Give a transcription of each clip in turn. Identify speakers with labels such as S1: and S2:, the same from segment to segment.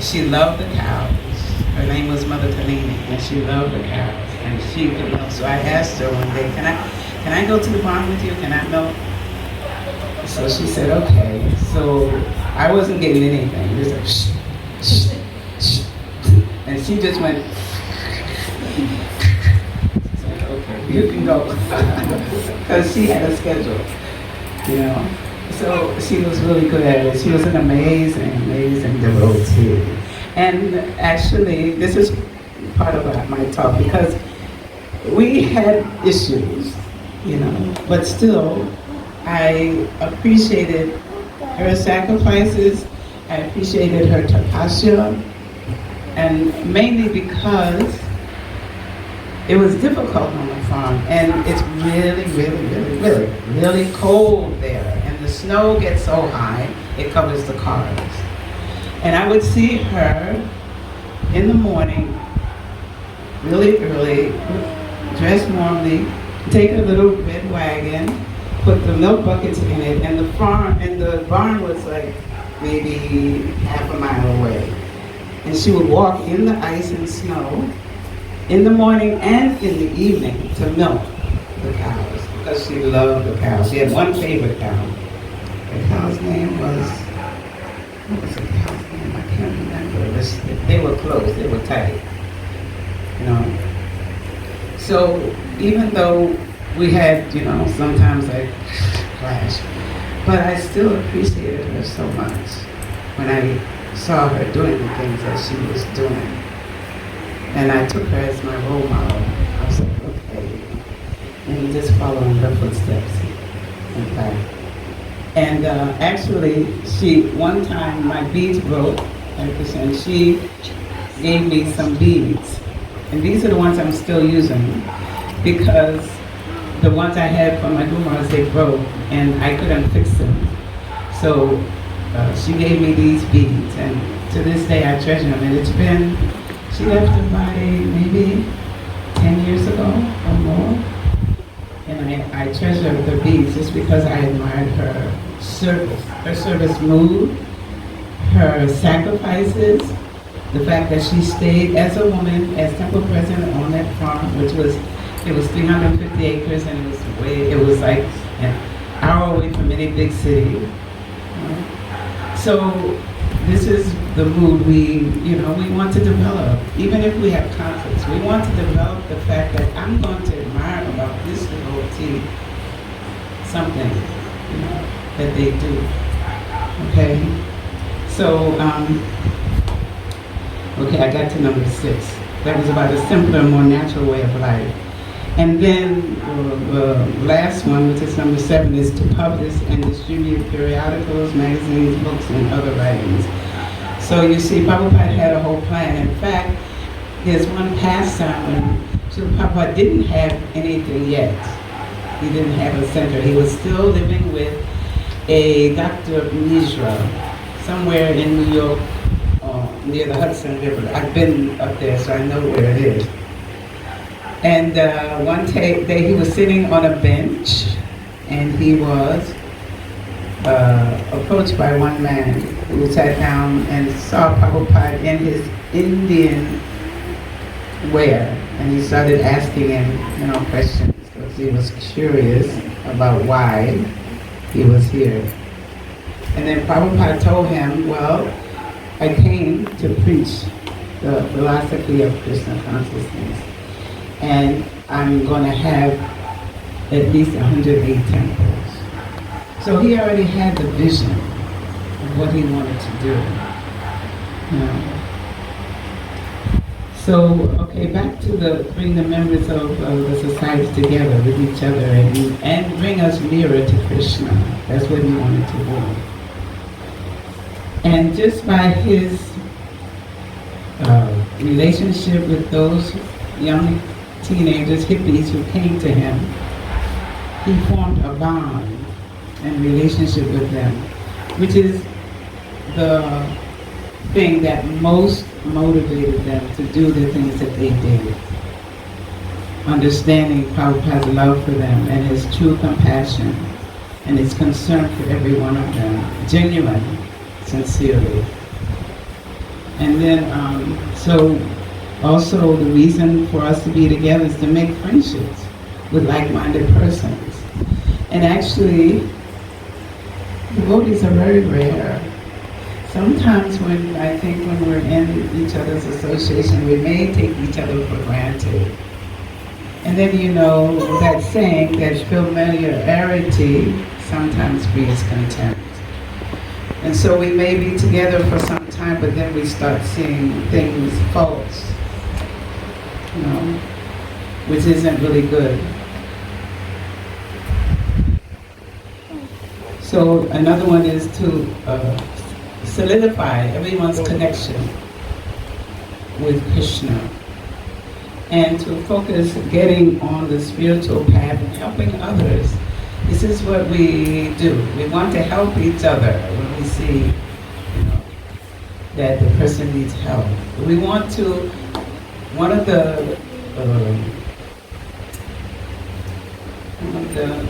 S1: She loved the cows. Her name was Mother Kalini, and she loved the cows, and she could milk. So I asked her one day, can I go to the barn with you? Can I milk? So she said, okay. So I wasn't getting anything. Just like, shh, shh, shh. And she just went, said, okay, you can go. Because she had a schedule, you know. So she was really good at it. She was an amazing, amazing devotee. And actually, this is part of my talk, because we had issues, you know, but still, I appreciated her sacrifices, I appreciated her tapasya, and mainly because it was difficult on the farm, and it's really cold there, and the snow gets so high, it covers the cars. And I would see her in the morning, really early, dressed warmly, take a little red wagon, put the milk buckets in it, and the barn was like maybe half a mile away. And she would walk in the ice and snow in the morning and in the evening to milk the cows, because she loved the cows. She had one favorite cow. The cow's name was, what was the cow's name? I can't remember. They were close, they were tight, you know. So even though we had, you know, sometimes like clash, but I still appreciated her so much when I saw her doing the things that she was doing. And I took her as my role model. I was like, okay. And you just follow in her footsteps, in fact. And actually, one time my beads broke, and she gave me some beads. And these are the ones I'm still using, because the ones I had from my Gumaras, they broke, and I couldn't fix them. So she gave me these beads, and to this day I treasure them. And it's been, she left her body maybe 10 years ago or more. And I treasure the beads just because I admired her service mood, her sacrifices, the fact that she stayed as a woman, as temple president on that farm, which was, it was 350 acres, and it was like an hour away from any big city. So this is the mood we want to develop. Even if we have conflicts, we want to develop the fact that I'm going to admire about this devotee something, you know, that they do. Okay? So, okay, I got to number 6. That was about a simpler, more natural way of life. And then the last one, which is number 7, is to publish and distribute periodicals, magazines, books, and other writings. So you see, Prabhupada had a whole plan. In fact, there's one pastime when Srila Prabhupada didn't have anything yet. He didn't have a center. He was still living with a Dr. Mishra somewhere in New York, near the Hudson River. I've been up there, so I know where it is. And one day he was sitting on a bench, and he was approached by one man who sat down and saw Prabhupada in his Indian wear, and he started asking him, questions, because he was curious about why he was here. And then Prabhupada told him, well, I came to preach the philosophy of Krishna consciousness, and I'm going to have at least 108 temples. So he already had the vision of what he wanted to do. So, okay, back to bring the members of the society together with each other and bring us nearer to Krishna. That's what he wanted to do. And just by his relationship with those young teenagers, hippies who came to him, he formed a bond and relationship with them, which is the thing that most motivated them to do the things that they did. Understanding Prabhupada's love for them and his true compassion and his concern for every one of them, genuine, sincerely. And then, so also the reason for us to be together is to make friendships with like-minded persons. And actually, devotees are very rare. Sometimes when we're in each other's association, we may take each other for granted. And then that saying that familiarity sometimes breeds contempt. And so we may be together for some time, but then we start seeing things false, which isn't really good. So another one is to solidify everyone's connection with Krishna and to focus getting on the spiritual path and helping others. This is what we do. We want to help each other when we see that the person needs help. We want to, one of the,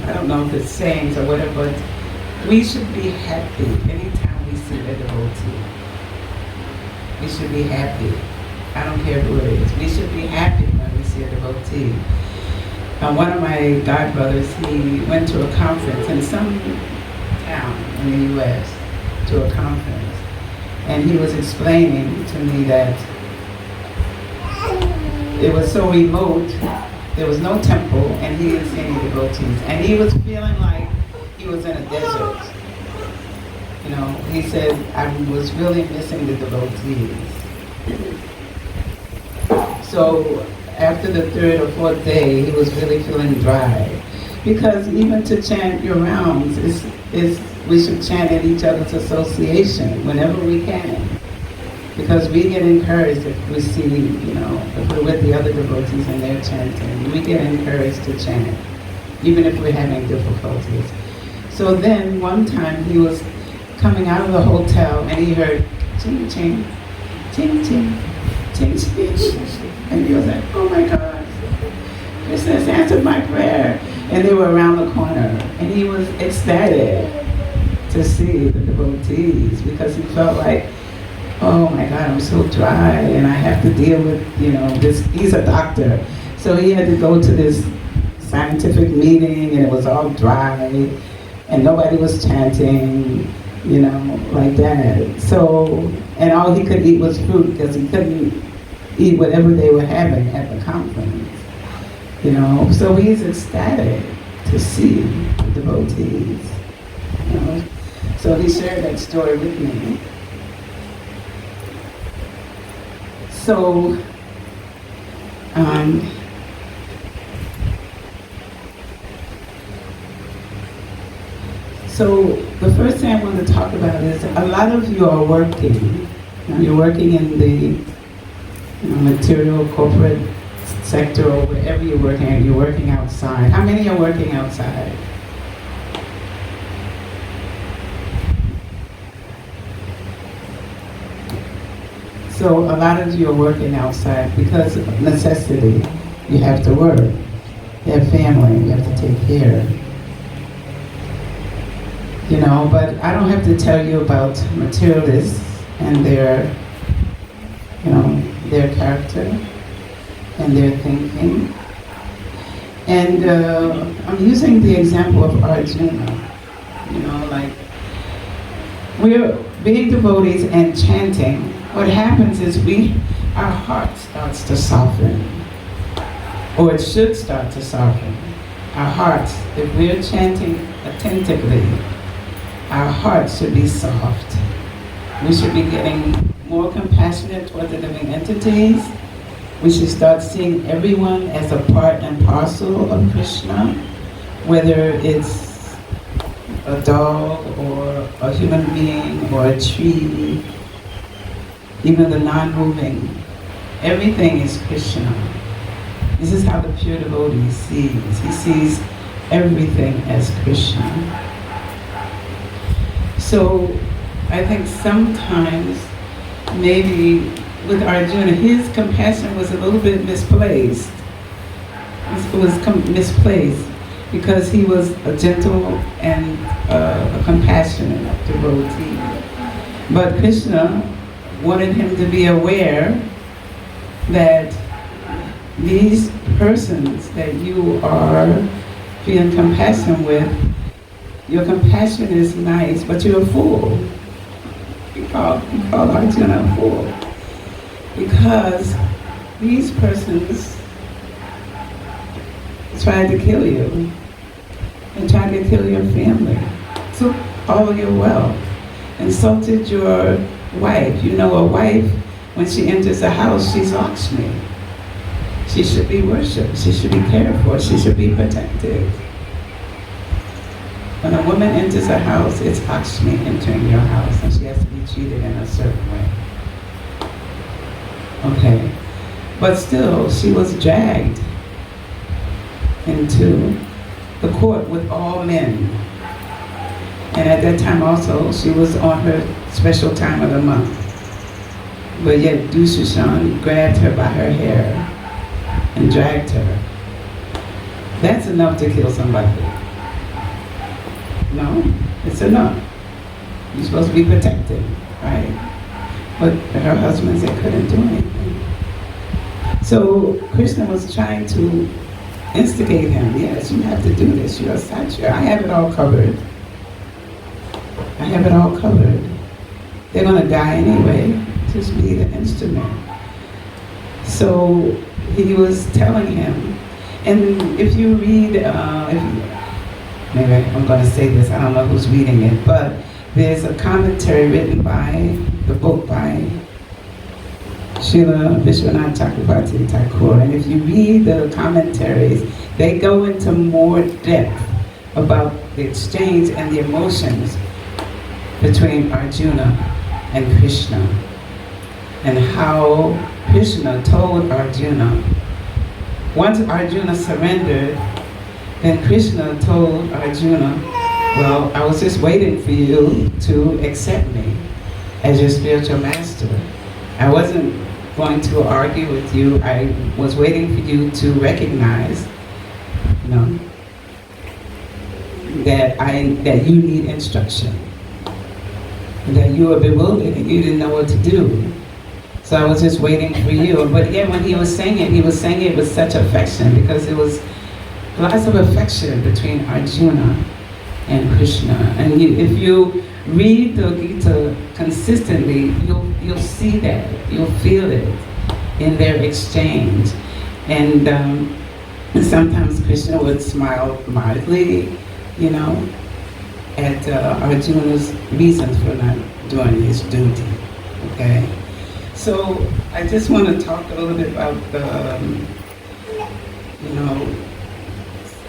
S1: I don't know if it's sayings or whatever, but we should be happy anytime we see a devotee. We should be happy. I don't care who it is. We should be happy when we see a devotee. One of my godbrothers, he went to a conference in some town in the U.S., to a conference, and he was explaining to me that it was so remote, there was no temple, and he didn't see any devotees, and he was feeling like he was in a desert. He said, I was really missing the devotees. So after the third or fourth day, he was really feeling dry. Because even to chant your rounds, we should chant at each other's association whenever we can. Because we get encouraged if we see, if we're with the other devotees and they're chanting, we get encouraged to chant, even if we're having difficulties. So then one time he was coming out of the hotel and he heard ching ching, ching ching, ching ching. And he was like, oh my God, Krishna has answered my prayer. And they were around the corner. And he was ecstatic to see the devotees because he felt like, oh my God, I'm so dry and I have to deal with, this. He's a doctor. So he had to go to this scientific meeting and it was all dry and nobody was chanting, like that. So, and all he could eat was fruit because he couldn't eat whatever they were having at the conference. So he's ecstatic to see the devotees. So he shared that story with me. So, the first thing I want to talk about is a lot of you are working. You're working in the material corporate sector or wherever you're working outside. How many are working outside? So a lot of you are working outside because of necessity. You have to work. You have family. You have to take care. But I don't have to tell you about materialists and their character and their thinking. And I'm using the example of Arjuna. Like we're being devotees and chanting. What happens is our heart starts to soften, or it should start to soften. Our hearts, if we're chanting attentively, our hearts should be soft. We should be getting more compassionate toward the living entities. We should start seeing everyone as a part and parcel of Krishna, whether it's a dog or a human being or a tree, even the non-moving. Everything is Krishna. This is how the pure devotee sees. He sees everything as Krishna. So I think sometimes maybe with Arjuna, his compassion was a little bit misplaced. It was misplaced because he was a gentle and a compassionate devotee. But Krishna wanted him to be aware that these persons that you are feeling compassion with, your compassion is nice, but you're a fool. You call Arjuna a fool. Because these persons tried to kill you and tried to kill your family, took all of your wealth, insulted your wife. You know, a wife, when she enters a house, she's Lakshmi. She should be worshipped. She should be cared for. She should be protected. When a woman enters a house, it's Lakshmi entering your house, and she has to be treated in a certain way. Okay. But still, she was dragged into the court with all men. And at that time also, she was on her special time of the month. But yet Dushashan grabbed her by her hair and dragged her. That's enough to kill somebody. No, it's enough. You're supposed to be protected, right? But her husband said couldn't do anything. So Krishna was trying to instigate him. Yes, you have to do this. You're a satyra. I have it all covered. I have it all covered. They're going to die anyway. Just be the instrument. So he was telling him, and if you read, maybe I'm going to say this, I don't know who's reading it, but there's a commentary written by the book by Srila Vishwanath Chakrabarti Thakur, and if you read the commentaries, they go into more depth about the exchange and the emotions between Arjuna and Krishna, and how Krishna told Arjuna, once Arjuna surrendered, then Krishna told Arjuna, well, I was just waiting for you to accept me as your spiritual master. I wasn't going to argue with you. I was waiting for you to recognize, that you need instruction, that you were bewildered and you didn't know what to do. So I was just waiting for you. But yet when he was saying it with such affection, because it was lots of affection between Arjuna and Krishna. And if you read the Gita consistently, you'll see that, you'll feel it in their exchange. And sometimes Krishna would smile mildly, at Arjuna's reasons for not doing his duty. Okay, so I just want to talk a little bit about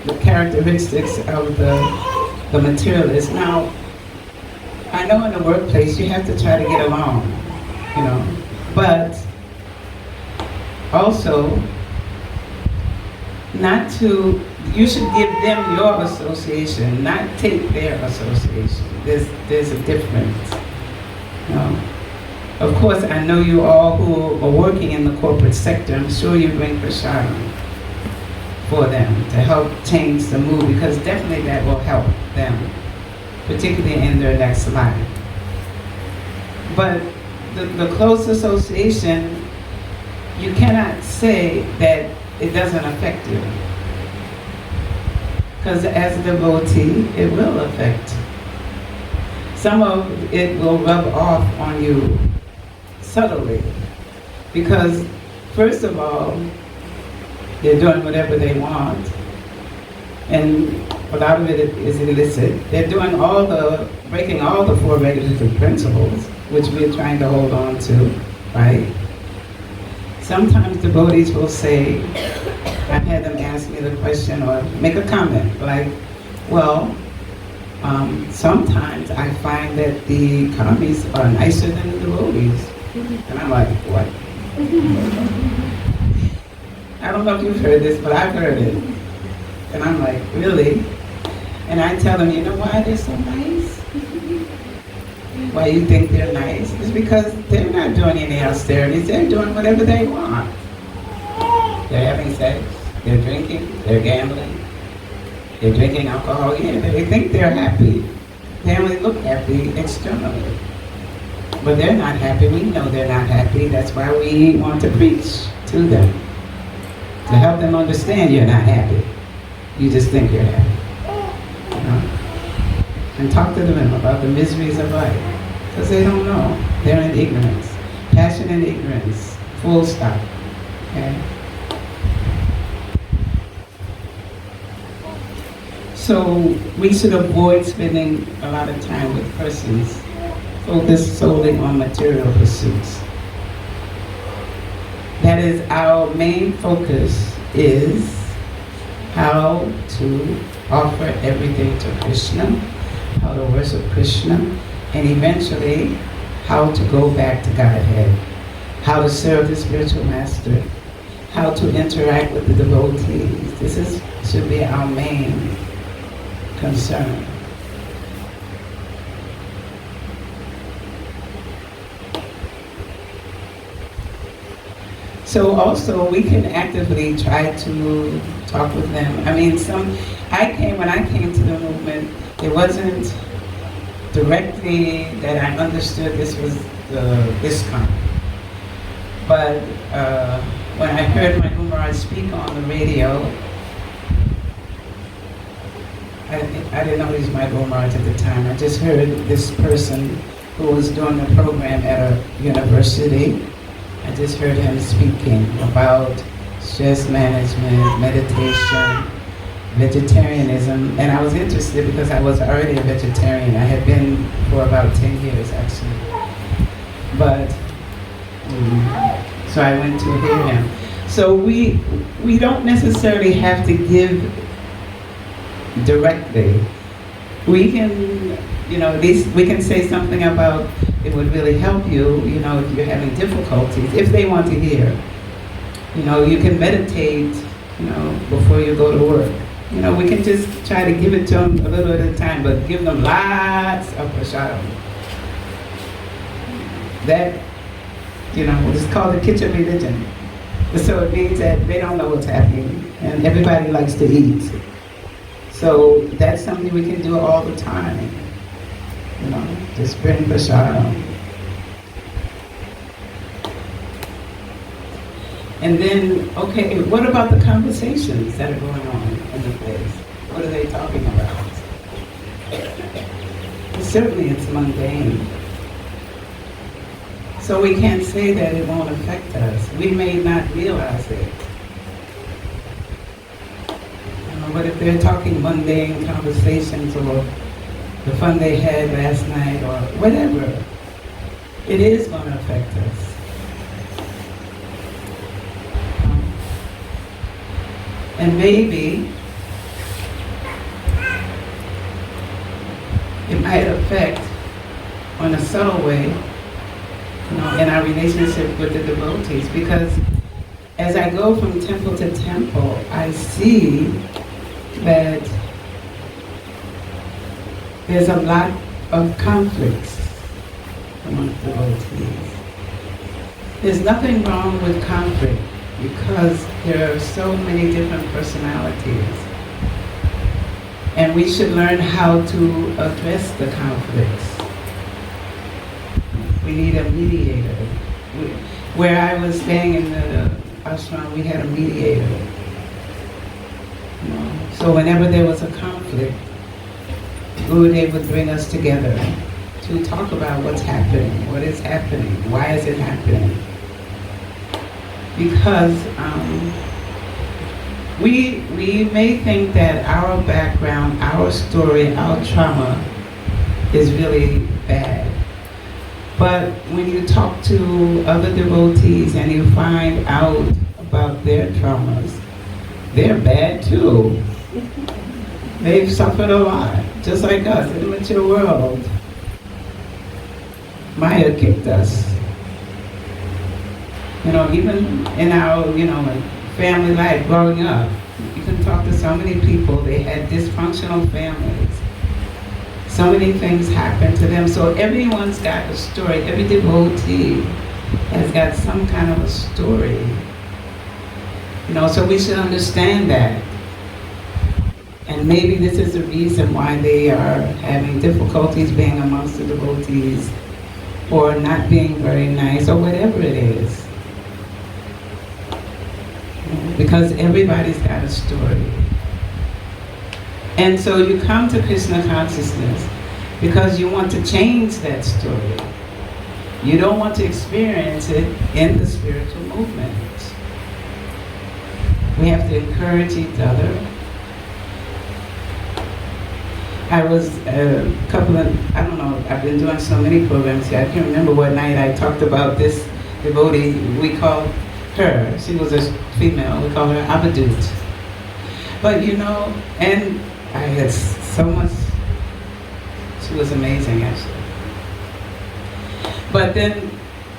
S1: the characteristics of the materialist. Now, I know in the workplace you have to try to get along, but also you should give them your association, not take their association. There's a difference. Of course, I know you all who are working in the corporate sector, I'm sure you bring prasadam for them to help change the mood, because definitely that will help them, particularly in their next life. But the close association, you cannot say that it doesn't affect you. Because as a devotee, it will affect. Some of it will rub off on you subtly. Because first of all, they're doing whatever they want. And a lot of it is illicit. They're doing breaking all the four regulative principles, which we're trying to hold on to, right? Sometimes devotees will say, I've had them ask me the question or make a comment like, well, sometimes I find that the karmis are nicer than the devotees. And I'm like, what? I don't know if you've heard this, but I've heard it. And I'm like, really? And I tell them, you know why they're so nice? Why you think they're nice? It's because they're not doing any austerities. They're doing whatever they want. They're having sex, they're drinking, they're gambling, they're drinking alcohol. Yeah, they think they're happy. They only look happy externally. But they're not happy. We know they're not happy. That's why we want to preach to them. To help them understand you're not happy. You just think you're happy. You know? And talk to them about the miseries of life. Because they don't know. They're in ignorance. Passion and ignorance. Full stop. Okay? So we should avoid spending a lot of time with persons focused solely on material pursuits. That is, our main focus is how to offer everything to Krishna, how to worship Krishna, and eventually how to go back to Godhead, how to serve the spiritual master, how to interact with the devotees. This should be our main concern. So also we can actively try to talk with them. I mean, when I came to the movement, it wasn't directly that I understood this was the ISKCON. But when I heard my Guru speak on the radio, I didn't know he was my Guru at the time. I just heard this person who was doing the program at a university. I just heard him speaking about stress management, meditation, vegetarianism, and I was interested because I was already a vegetarian. I had been for about 10 years actually. But, so I went to hear him. So we don't necessarily have to give directly. We can, at least we can say something about it would really help you, if you're having difficulties, if they want to hear. You can meditate, before you go to work. We can just try to give it to them a little at a time, but give them lots of prasadam. That, it's called the kitchen religion. So it means that they don't know what's happening, and everybody likes to eat. So that's something we can do all the time. Just bring prasadam. And then, okay, what about the conversations that are going on in the place? What are they talking about? Certainly it's mundane. So we can't say that it won't affect us. We may not realize it. But if they're talking mundane conversations or the fun they had last night or whatever, it is going to affect us. And maybe it might affect on a subtle way, in our relationship with the devotees, because as I go from temple to temple, I see that there's a lot of conflicts among devotees. There's nothing wrong with conflict because there are so many different personalities. And we should learn how to address the conflicts. We need a mediator. Where I was staying in the ashram, we had a mediator. So whenever there was a conflict, Gurudev would bring us together to talk about what's happening, what is happening, why is it happening. Because we may think that our background, our story, our trauma is really bad. But when you talk to other devotees and you find out about their traumas, they're bad too. They've suffered a lot, just like us in the material world. Maya kicked us. Even in our, family life growing up, you can talk to so many people, they had dysfunctional families. So many things happened to them. So everyone's got a story. Every devotee has got some kind of a story. So we should understand that. And maybe this is the reason why they are having difficulties being amongst the devotees. or not being very nice, or whatever it is. Because everybody's got a story. And so you come to Krishna consciousness because you want to change that story. You don't want to experience it in the spiritual movement. We have to encourage each other. I was a couple of, I don't know, I've been doing so many programs here. I can't remember what night I talked about this devotee. We called her, she was a female, we called her Abadut. But you know, and I had so much, she was amazing actually. But then,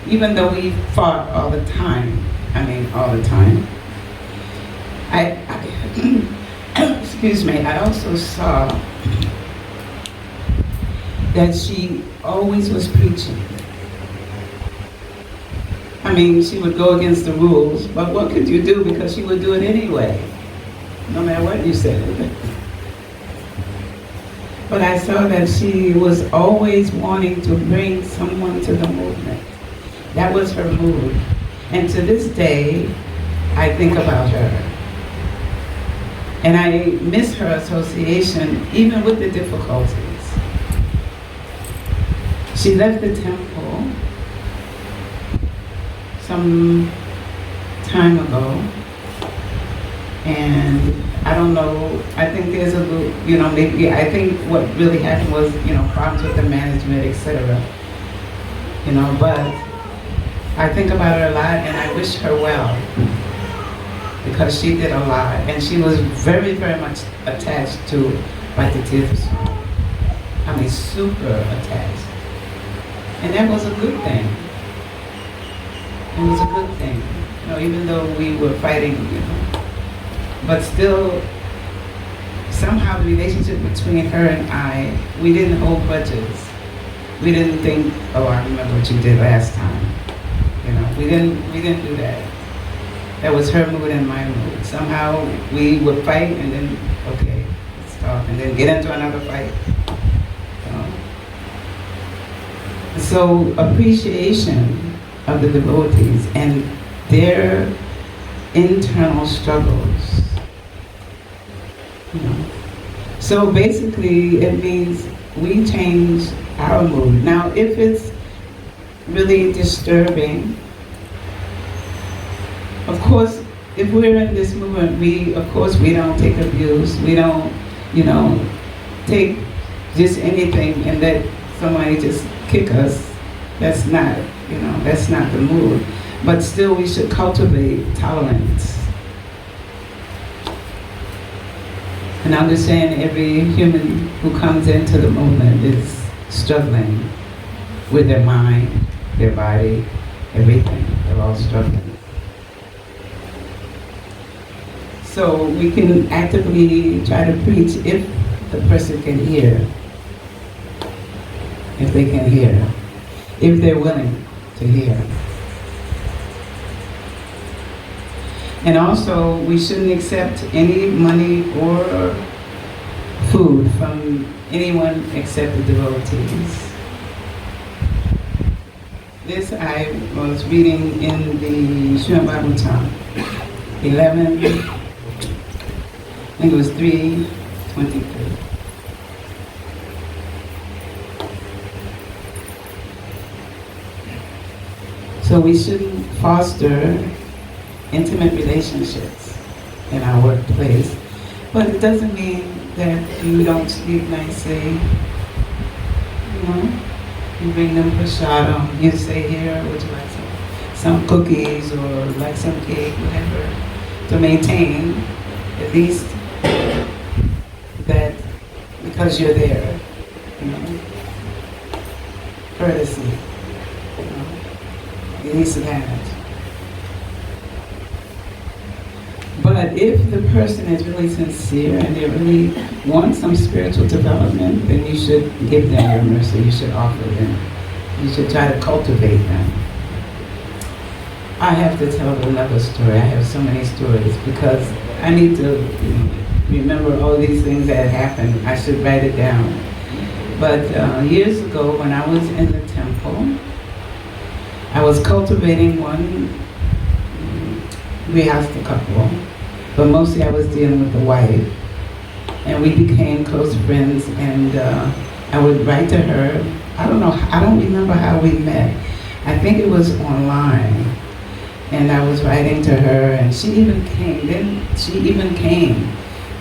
S1: even though we fought all the time, all the time, excuse me, I also saw that she always was preaching. She would go against the rules, but what could you do, because she would do it anyway, no matter what you said. But I saw that she was always wanting to bring someone to the movement. That was her mood. And to this day, I think about her. And I miss her association, even with the difficulties. She left the temple some time ago, and I don't know, I think there's a little, maybe, I think what really happened was, problems with the management, etc. But I think about her a lot, and I wish her well, because she did a lot, and she was very, very much attached to Bhakti super attached. And that was a good thing. It was a good thing, even though we were fighting, But still, somehow the relationship between her and I, we didn't hold grudges. We didn't think, oh, I remember what you did last time. We didn't do that. That was her mood and my mood. Somehow we would fight and then, okay, let's talk, and then get into another fight. So appreciation of the devotees and their internal struggles. So basically it means we change our mood. Now if it's really disturbing, of course, if we're in this movement, we don't take abuse, we don't, take just anything and let somebody just kick us. That's not, that's not the mood. But still we should cultivate tolerance. And understand every human who comes into the movement is struggling with their mind, their body, everything. They're all struggling. So we can actively try to preach if the person can hear. If they can hear. If they're willing to hear. And also, we shouldn't accept any money or food from anyone except the devotees. This I was reading in the Srimad Bhagavatam, 11, I think it was 3:23. So we shouldn't foster intimate relationships in our workplace, but it doesn't mean that you don't speak nicely. You bring them prasadam, you say, here, would you like some cookies or like some cake, whatever, to maintain at least that, because you're there, courtesy, at least that. But if the person is really sincere and they really want some spiritual development, then you should give them your mercy. You should offer them. You should try to cultivate them. I have to tell another story. I have so many stories because I need to remember all these things that happened. I should write it down. But years ago, when I was in the temple, was cultivating one Grihastha couple, but mostly I was dealing with the wife. And we became close friends, and I would write to her. I don't remember how we met. I think it was online. And I was writing to her, and she even came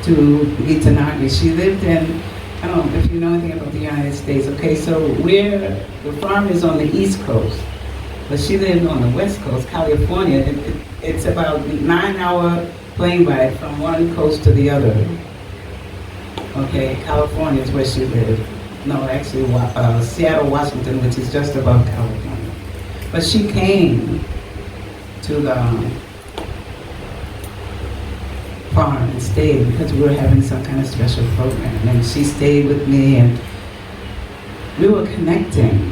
S1: to Itanagi. She lived in, I don't know if you know anything about the United States. Okay, so the farm is on the East Coast, but she lived on the West Coast, California. It's about a 9-hour plane ride from one coast to the other. Okay, California is where she lived. No, actually, Seattle, Washington, which is just above California. But she came to the farm and stayed because we were having some kind of special program. And she stayed with me, and we were connecting.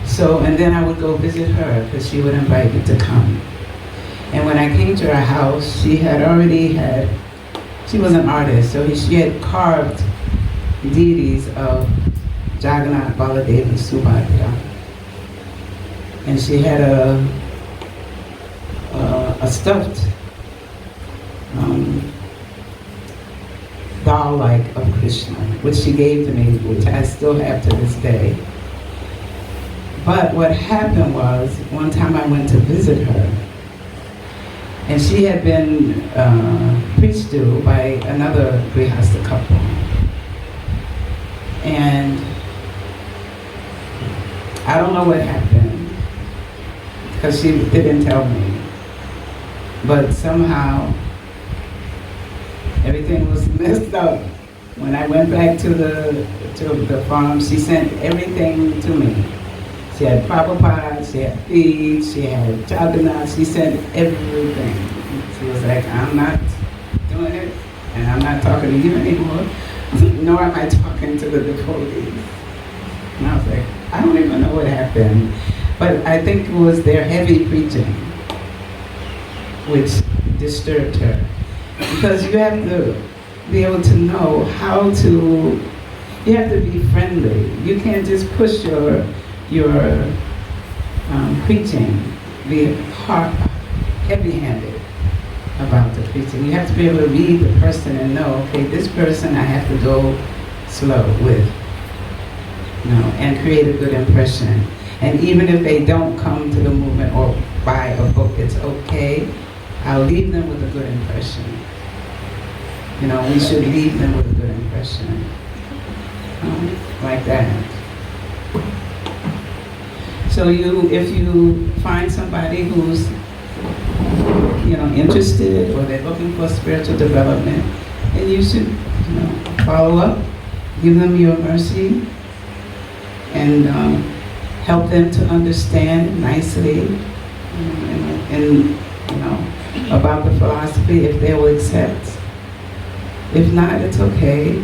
S1: So, and then I would go visit her because she would invite me to come. And when I came to her house, she was an artist, so she had carved deities of Jagannath, Baladev, and Subhadra. And she had a stuffed doll-like of Krishna, which she gave to me, which I still have to this day. But what happened was, one time I went to visit her, and she had been preached to by another Grihastha couple. And I don't know what happened, because she didn't tell me. But somehow, everything was messed up. When I went back to the farm, she sent everything to me. She had Prabhupada, she had feeds, she had Jagannath, she sent everything. She was like, I'm not doing it, and I'm not talking to you anymore, nor am I talking to the devotees. And I was like, I don't even know what happened. But I think it was their heavy preaching which disturbed her. Because you have to be able to know how to, you have to be friendly. You can't just push your preaching, be heavy-handed about the preaching. You have to be able to read the person and know, okay, this person I have to go slow with, and create a good impression. And even if they don't come to the movement or buy a book, it's okay. I'll leave them with a good impression. We should leave them with a good impression. Like that. So if you find somebody who's interested, or they're looking for spiritual development, then you should follow up, give them your mercy, and help them to understand nicely, about the philosophy if they will accept. If not, it's okay.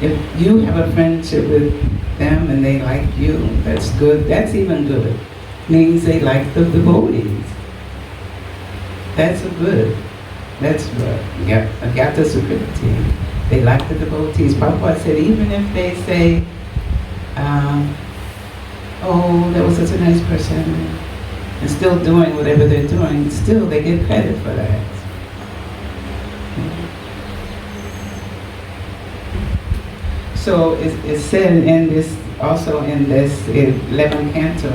S1: If you have a friendship with them and they like you, that's good. That's even good. Means they like the devotees. That's good. That's good. Agyata Sukriti. They like the devotees. Prabhupada said even if they say, oh, that was such a nice person, and still doing whatever they're doing, still they get credit for that. So it's said in this, also in this 11th canto,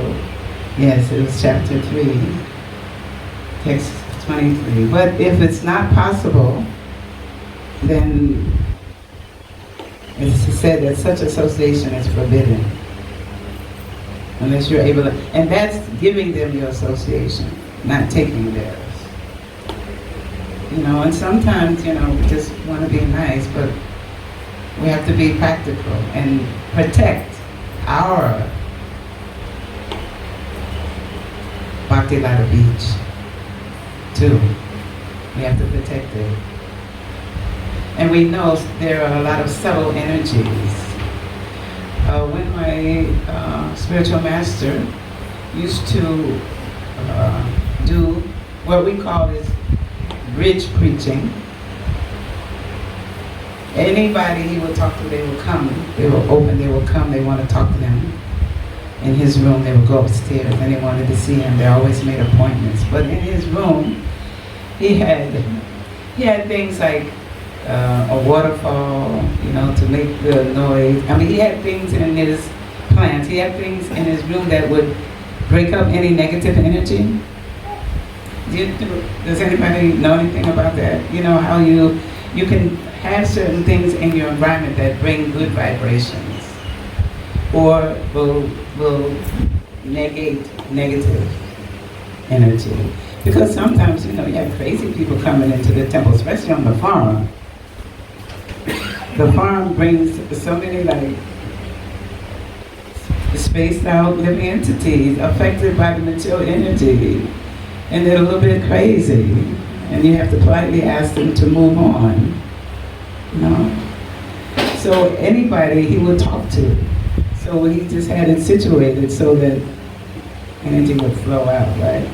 S1: yes, it was chapter 3, text 23. But if it's not possible, then it's said that such association is forbidden. Unless you're able to, and that's giving them your association, not taking theirs. And sometimes, we just want to be nice, but we have to be practical and protect our Bhakti Lata Beach, too. We have to protect it. And we know there are a lot of subtle energies. When my spiritual master used to do what we call is bridge preaching, anybody he would talk to, they would come, they were open, they would come, they want to talk to them. in his room. They would go upstairs and they wanted to see him. They always made appointments. But in his room, he had things like a waterfall, to make the noise. I mean, he had things in his plants. He had things in his room that would break up any negative energy. Does anybody know anything about that? How you can have certain things in your environment that bring good vibrations, or will negate negative energy. Because sometimes, you have crazy people coming into the temple, especially on the farm. The farm brings so many spaced out living entities affected by the material energy, and they're a little bit crazy, and you have to politely ask them to move on. So anybody he would talk to. So he just had it situated so that energy would flow out, right?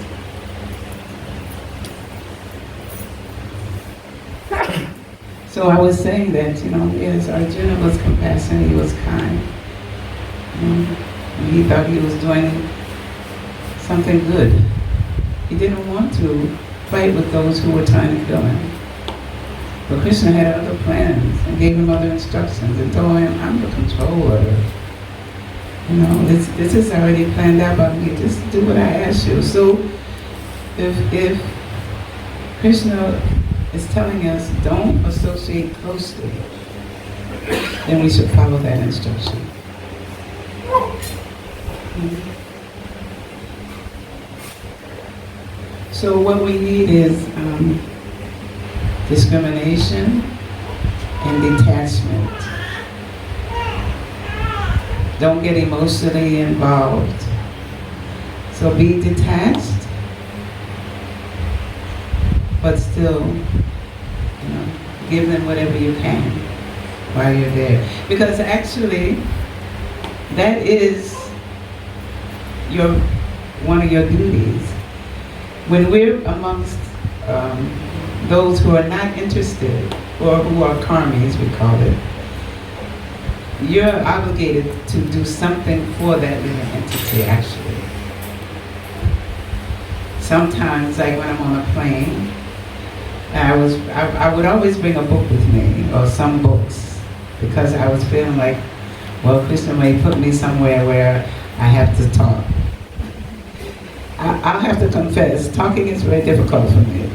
S1: So I was saying that, yes, Arjuna was compassionate, he was kind. He thought he was doing something good. He didn't want to fight with those who were trying to kill him. But Krishna had other plans and gave him other instructions and told him, I'm the controller. This is already planned out by me. Just do what I ask you. So if Krishna is telling us don't associate closely, then we should follow that instruction. So what we need is discrimination and detachment. Don't get emotionally involved. So be detached, but still, give them whatever you can while you're there. Because actually, that is one of your duties. When we're amongst those who are not interested, or who are karmis, we call it, you're obligated to do something for that living entity, actually. Sometimes, like when I'm on a plane, I would always bring a book with me, or some books, because I was feeling like, well, Krishna may put me somewhere where I have to talk. I'll have to confess, talking is very difficult for me.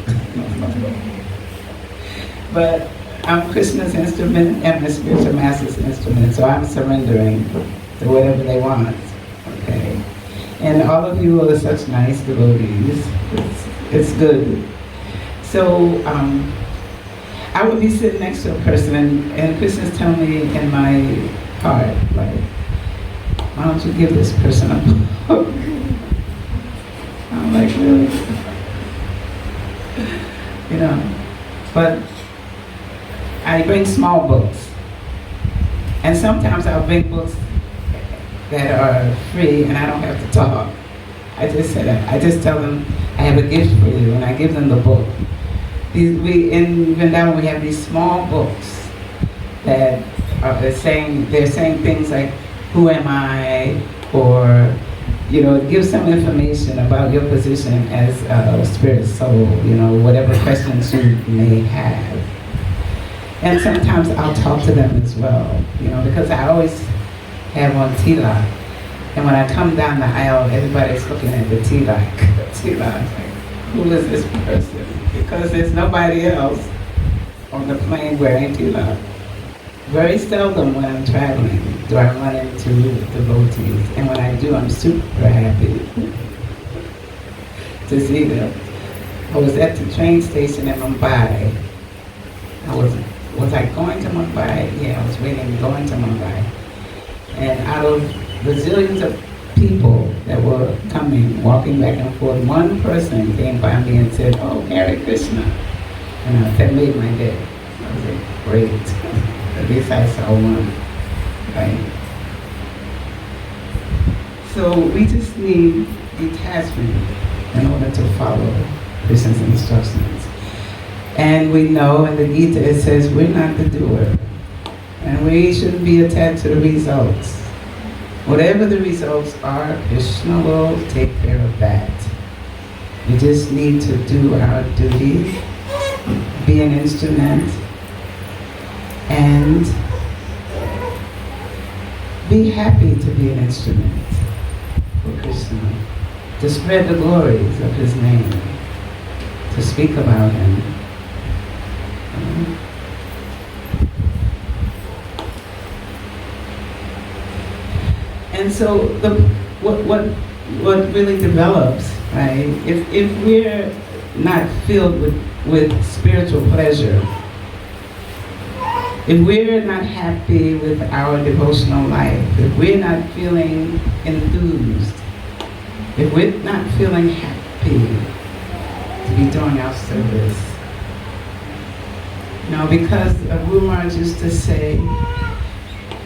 S1: But I'm Krishna's instrument and my spiritual master's instrument, so I'm surrendering to whatever they want, okay? And all of you are such nice devotees. It's good. So I would be sitting next to a person, and Krishna's telling me in my heart, like, why don't you give this person a book? I'm like, really? But I bring small books. And sometimes I'll bring books that are free and I don't have to talk. I just tell them, I have a gift for you, and I give them the book. In Vrindavan we have these small books that are saying things like, who am I? Or, give some information about your position as a spirit soul, whatever questions you may have. And sometimes I'll talk to them as well, because I always have on tilak. And when I come down the aisle, everybody's looking at the tilak. Like, who is this person? Because there's nobody else on the plane wearing tilak. Very seldom when I'm traveling do I run into devotees. And when I do, I'm super happy to see them. I was at the train station in Mumbai. Was I going to Mumbai? Yeah, I was going to Mumbai. And out of bazillions of people that were coming, walking back and forth, one person came by me and said, "Oh, Hare Krishna." And that made my day. I was like, great. At least I saw one. Right? So we just need detachment in order to follow Krishna's instructions. And we know in the Gita it says we're not the doer. And we shouldn't be attached to the results. Whatever the results are, Krishna will take care of that. We just need to do our duty, be an instrument, and be happy to be an instrument for Krishna, to spread the glories of his name, to speak about him. And so what really develops, right? If we're not filled with spiritual pleasure, if we're not happy with our devotional life, if we're not feeling enthused, if we're not feeling happy to be doing our service, because Guru Maharaj used to say,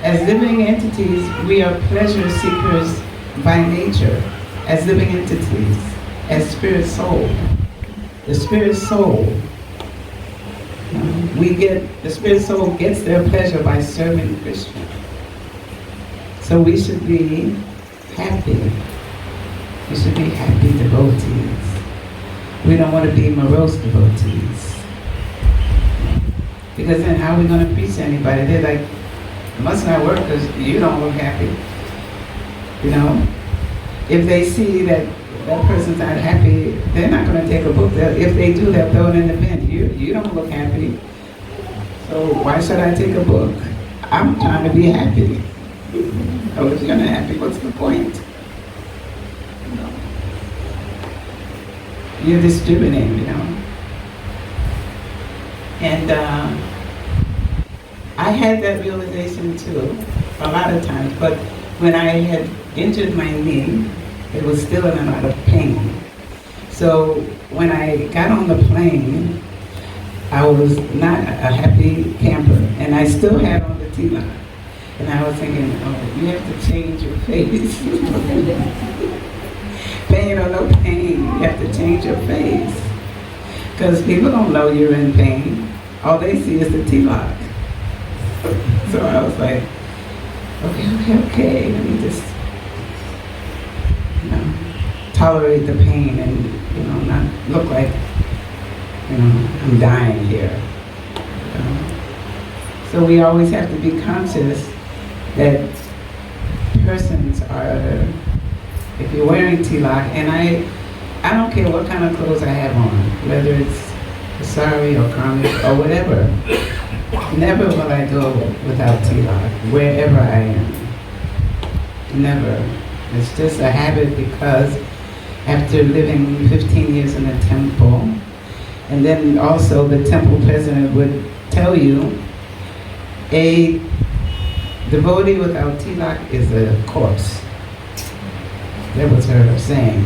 S1: as living entities, we are pleasure seekers by nature, as living entities, as spirit soul. The spirit soul, the spirit soul gets their pleasure by serving Krishna. So we should be happy. We should be happy devotees. We don't want to be morose devotees. Because then how are we going to preach to anybody? They're like, it must not work because you don't look happy. If they see that person's not happy, they're not going to take a book. If they do, they'll throw it in the bin. You don't look happy. So why should I take a book? I'm trying to be happy. Oh, if you're not happy, what's the point? You're distributing, And I had that realization too, a lot of times, but when I had injured my knee, it was still in a lot of pain. So when I got on the plane, I was not a happy camper, and I still had on the tilak. And I was thinking, you have to change your face. Pain or no pain, you have to change your face. Because people don't know you're in pain. All they see is the tilak. So I was like, okay, let me just tolerate the pain and not look like I'm dying here. So we always have to be conscious that persons are, if you're wearing tilak, and I don't care what kind of clothes I have on, whether it's sari or kameez or whatever, never will I go without tilak, wherever I am. Never. It's just a habit because after living 15 years in a temple, and then also the temple president would tell you, a devotee without tilak is a corpse. That was her saying.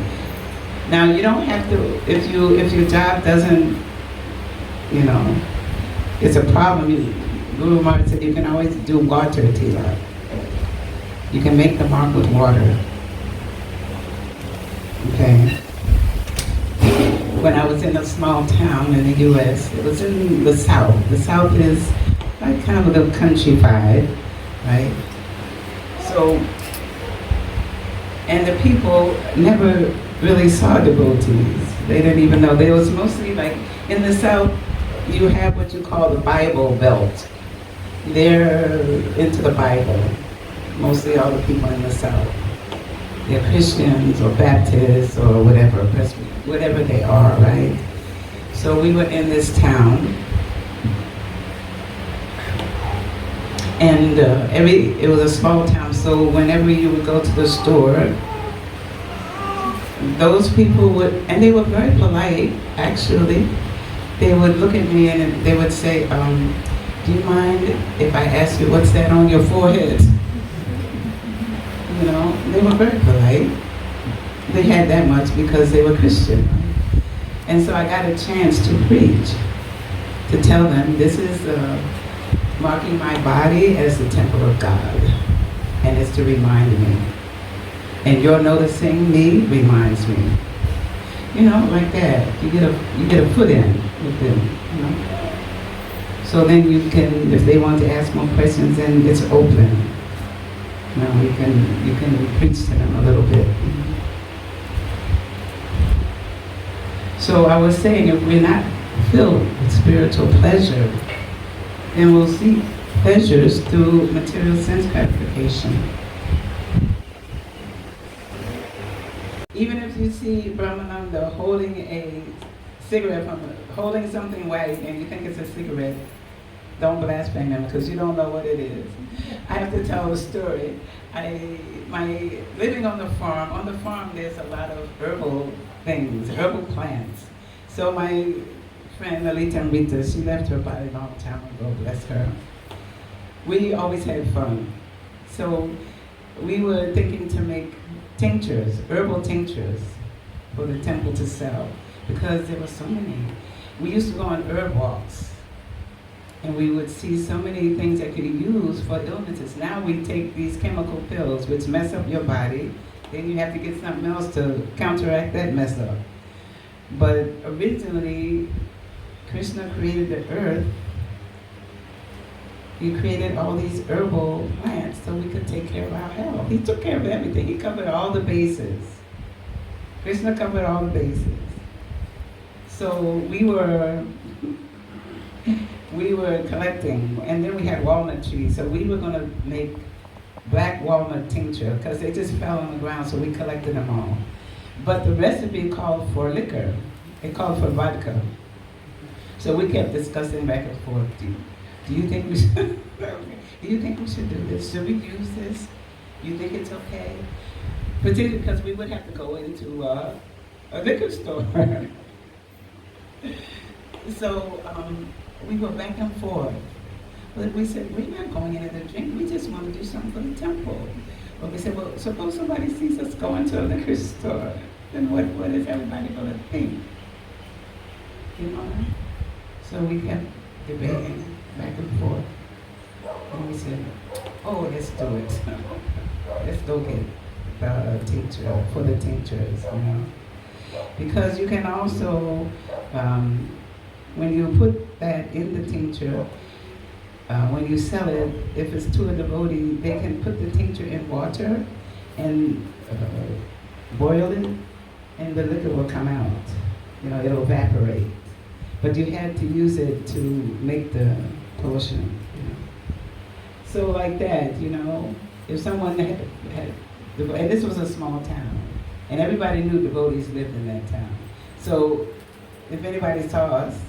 S1: Now you don't have to, if your job doesn't, it's a problem. Guru Maharaj said you can always do water tilak. You can make the mark with water. Okay. When I was in a small town in the U.S., it was in the South. The South is like kind of a little countrified, right? So, and the people never really saw devotees. They didn't even know. They was mostly like, in the South, you have what you call the Bible Belt. They're into the Bible, mostly all the people in the South. They're Christians or Baptists or whatever they are, right? So we were in this town, and it was a small town, so whenever you would go to the store, those people would, and they were very polite, actually. They would look at me and they would say, do you mind if I ask you what's that on your forehead? They were very polite. They had that much because they were Christian. And so I got a chance to preach, to tell them this is marking my body as the temple of God, and it's to remind me. And your noticing me reminds me. Like that. You get a foot in with them. So then you can, if they want to ask more questions, then it's open. Now you can preach to them a little bit. So I was saying, if we're not filled with spiritual pleasure, then we'll seek pleasures through material sense gratification. Even if you see Brahmananda holding a cigarette holding something white and you think it's a cigarette, don't blaspheme him because you don't know what it is. I have to tell a story. Living on the farm there's a lot of herbal things, herbal plants. So my friend Lalita Rita, she left her body a long time ago, bless her. We always had fun. So we were thinking to make tinctures, herbal tinctures for the temple to sell because there were so many. We used to go on herb walks and we would see so many things that could be used for illnesses. Now we take these chemical pills which mess up your body, then you have to get something else to counteract that mess up. But originally, Krishna created the earth. He created all these herbal plants so we could take care of our health. He took care of everything. He covered all the bases. Krishna covered all the bases. So we were collecting, and then we had walnut trees, so we were going to make black walnut tincture because they just fell on the ground, so we collected them all. But the recipe called for liquor. It called for vodka. So we kept discussing back and forth. Do you think we should? Do you think we should do this? Should we use this? You think it's okay? Particularly because we would have to go into a liquor store. So we go back and forth. But we said, we're not going in to drink, we just want to do something for the temple. But we said, well, suppose somebody sees us going to a liquor store, then what is everybody going to think? You know? So we kept debating back and forth. And we said, oh, let's do it. Let's go get the tincture, for the tinctures, you know? Because you can also, when you put that in the tincture, when you sell it, if it's to a devotee, they can put the tincture in water and boil it, and the liquor will come out. You know, it'll evaporate. But you had to use it to make the potion. You know. So like that, you know, if someone had, and this was a small town, and everybody knew devotees lived in that town. So if anybody saw us,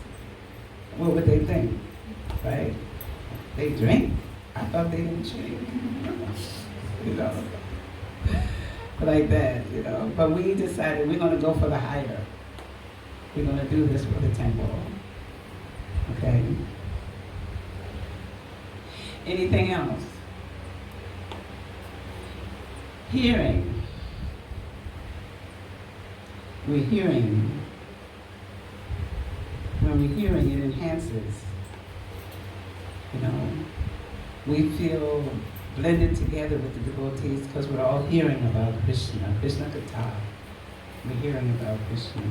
S1: what would they think, right? They drink. I thought they didn't drink. You know, like that, you know. But we decided we're going to go for the higher. We're going to do this for the temple. Okay? Anything else? Hearing. We're hearing. When we're hearing, it enhances. You know, we feel blended together with the devotees because we're all hearing about Krishna, Krishna Katha. We're hearing about Krishna.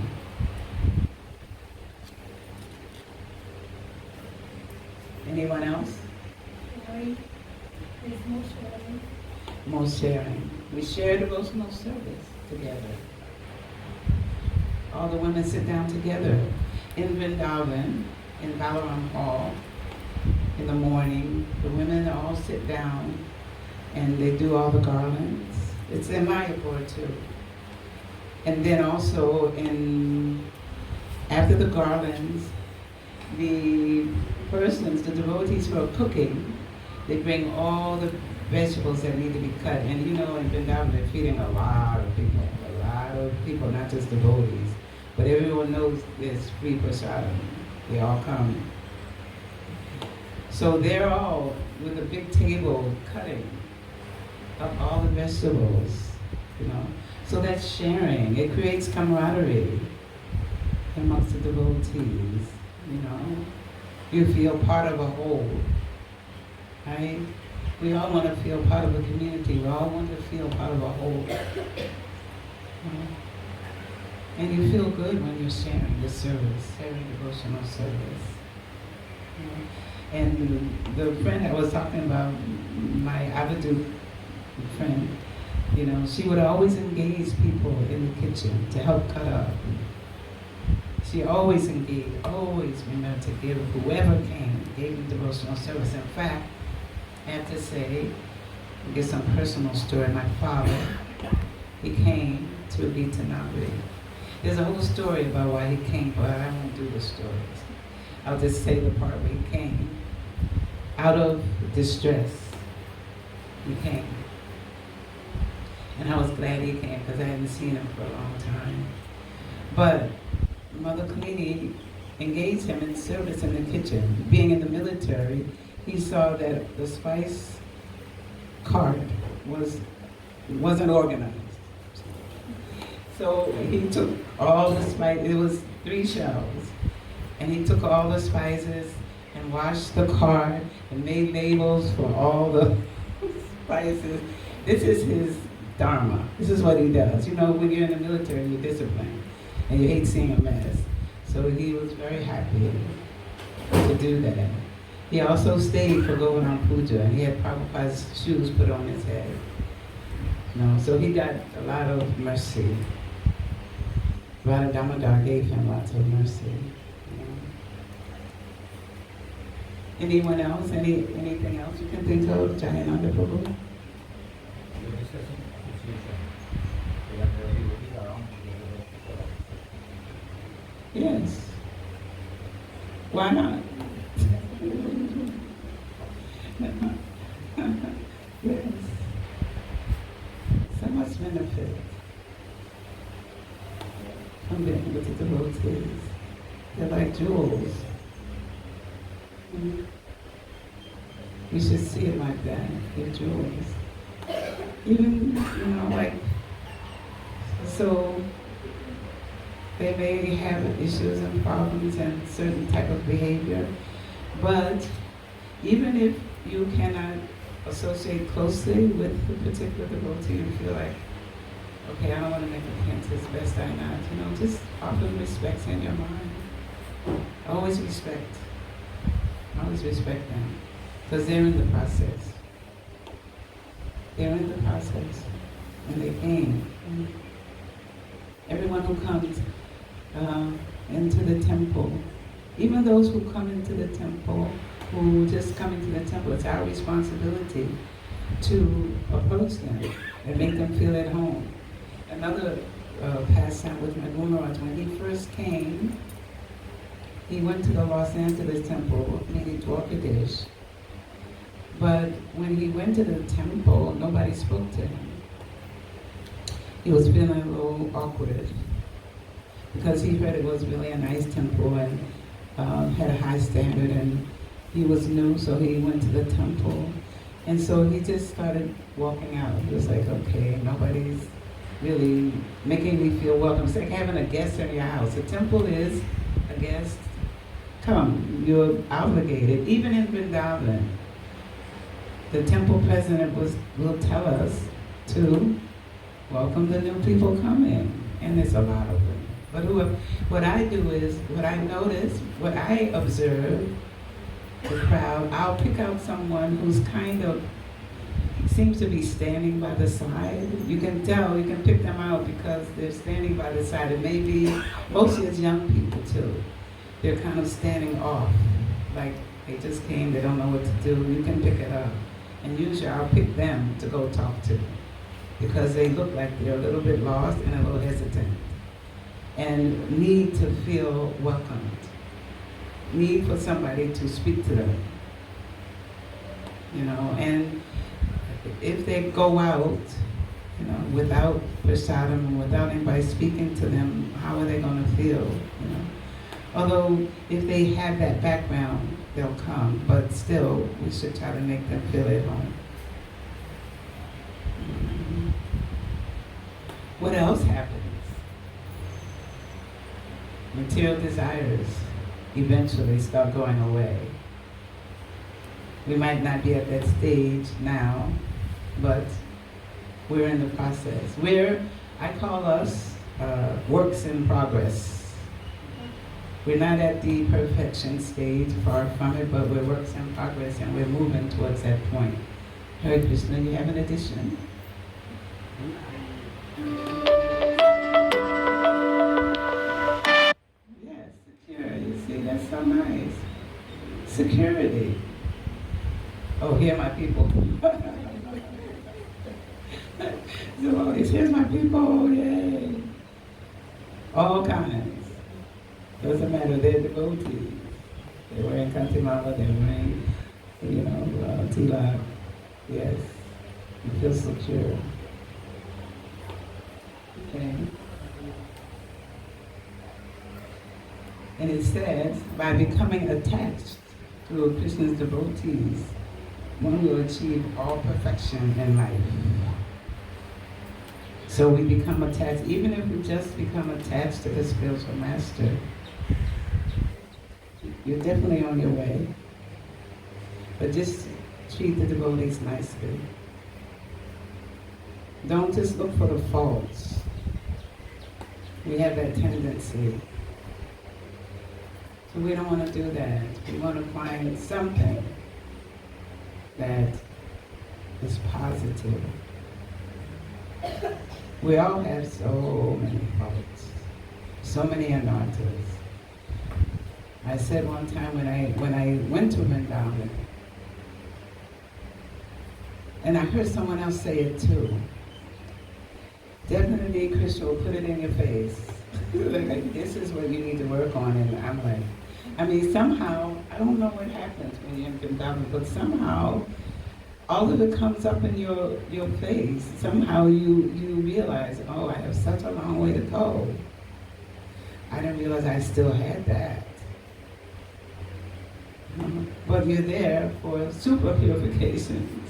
S1: Anyone else?
S2: There's more sharing.
S1: More sharing. We share devotional service together. All the women sit down together in Vrindavan, in Balaram Hall. In the morning, the women all sit down and they do all the garlands. It's in Mayapur too. And then also after the garlands, the persons, the devotees who are cooking, they bring all the vegetables that need to be cut. And you know, in Vrindavan, they're feeding a lot of people, not just devotees. But everyone knows there's free prasadam. They all come. So they're all with a big table cutting up all the vegetables, you know. So that's sharing. It creates camaraderie amongst the devotees, you know. You feel part of a whole, right? We all want to feel part of a community. We all want to feel part of a whole. You know? And you feel good when you're sharing the service, sharing devotional service. You know? And the friend I was talking about, my Avadut friend, you know, she would always engage people in the kitchen to help cut up. She always engaged, always remembered to give whoever came, gave them devotional service. In fact, I have to say, get some personal story. My father, he came to Vietnam. There's a whole story about why he came, but I won't do the stories. I'll just say the part where he came. Out of distress, he came. And I was glad he came because I hadn't seen him for a long time. But Mother Kamini engaged him in service in the kitchen. Being in the military, he saw that the spice cart wasn't organized. So he took all the spice, it was 3 shelves, and he took all the spices and washed the cart and made labels for all the spices. This is his dharma. This is what he does. You know, when you're in the military, you're disciplined, and you hate seeing a mess. So he was very happy to do that. He also stayed for Govardhan Puja, and he had Prabhupada's shoes put on his head. So he got a lot of mercy. Radha Damodar gave him lots of mercy. Anyone else? Anything else you can think of? Jayananda Prabhu? Yes. Why not? Yes. So much benefit from being with the devotees. They're like jewels. You should see it like that. They're jewels. Even, like, so they may have issues and problems and certain type of behavior, but even if you cannot associate closely with the particular devotee and feel like, okay, I don't want to make offense, it's best I not, just offer respect in your mind. Always respect them, because they're in the process. They're in the process, and they came. Everyone who comes into the temple, even those who come into the temple, who just come into the temple, it's our responsibility to approach them and make them feel at home. Another pastime with my Guru Maharaj, when he first came, he went to the Los Angeles temple, meaning Dwarkadish. But when he went to the temple, nobody spoke to him. He was feeling a little awkward because he heard it was really a nice temple and had a high standard, and he was new, so he went to the temple. And so he just started walking out. He was like, okay, nobody's really making me feel welcome. It's like having a guest in your house. The temple is a guest. Come, you're obligated. Even in Vrindavan, the temple president will tell us to welcome the new people coming, and there's a lot of them. But what I do is, what I notice, what I observe, the crowd, I'll pick out someone who's kind of seems to be standing by the side. You can tell, you can pick them out because they're standing by the side. It may be, mostly it's young people too. They're kind of standing off, like they just came, they don't know what to do. You can pick it up. And usually I'll pick them to go talk to because they look like they're a little bit lost and a little hesitant and need to feel welcomed. Need for somebody to speak to them. And if they go out, without prasadam and without anybody speaking to them, how are they going to feel, Although, if they have that background, they'll come, but still, we should try to make them feel at home. What else happens? Material desires eventually start going away. We might not be at that stage now, but we're in the process. I call us works in progress. We're not at the perfection stage, far from it, but we're works in progress and we're moving towards that point. Hare Krishna, you have an addition? Yes, security. See, that's so nice. Security. Oh, here my people. Devotees, here's my people, yay. All kinds. Doesn't matter, they're devotees. They're wearing kantimala, they're wearing, tilak. Yes, you feel secure. Okay. And it says, by becoming attached to Krishna's devotees, one will achieve all perfection in life. So we become attached, even if we just become attached to the spiritual master, you're definitely on your way. But just treat the devotees nicely. Don't just look for the faults. We have that tendency. So we don't want to do that. We want to find something that is positive. We all have so many faults, so many anarthas. I said one time when I went to Vrindavan, and I heard someone else say it too. Definitely Krishna will put it in your face. Like, this is what you need to work on. And I'm like, somehow, I don't know what happens when you're in Vrindavan, but somehow all of it comes up in your face. Somehow you realize, oh, I have such a long way to go. I didn't realize I still had that. But you're there for super purification.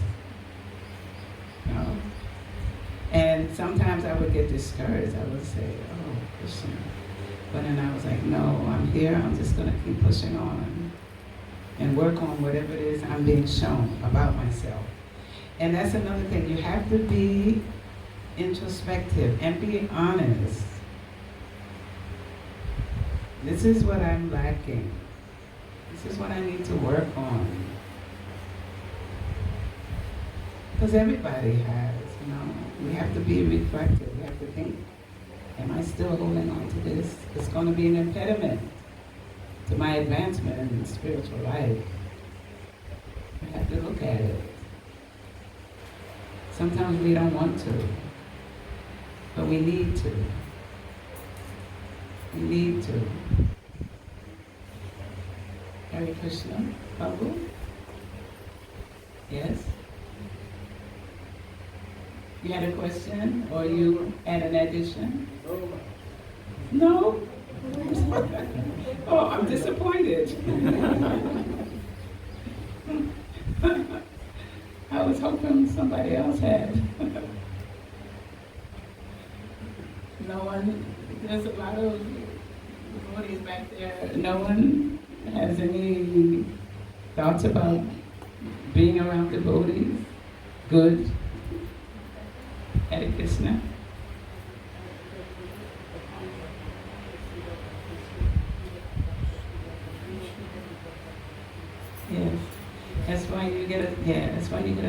S1: And sometimes I would get discouraged. I would say, oh, Krishna. But then I was like, no, I'm here. I'm just going to keep pushing on and work on whatever it is I'm being shown about myself. And that's another thing. You have to be introspective and be honest. This is what I'm lacking. This is what I need to work on. Because everybody has, We have to be reflective. We have to think, am I still holding on to this? It's going to be an impediment to my advancement in spiritual life. I have to look at it. Sometimes we don't want to, but we need to. We need to. Hare Krishna, Prabhu? Yes? You had a question, or you had an addition? No? Oh, I'm disappointed. I was hoping somebody else had. No one? There's a lot of devotees back there. No one has any thoughts about being around devotees? Good. Hare Krishna. Yes. That's why you get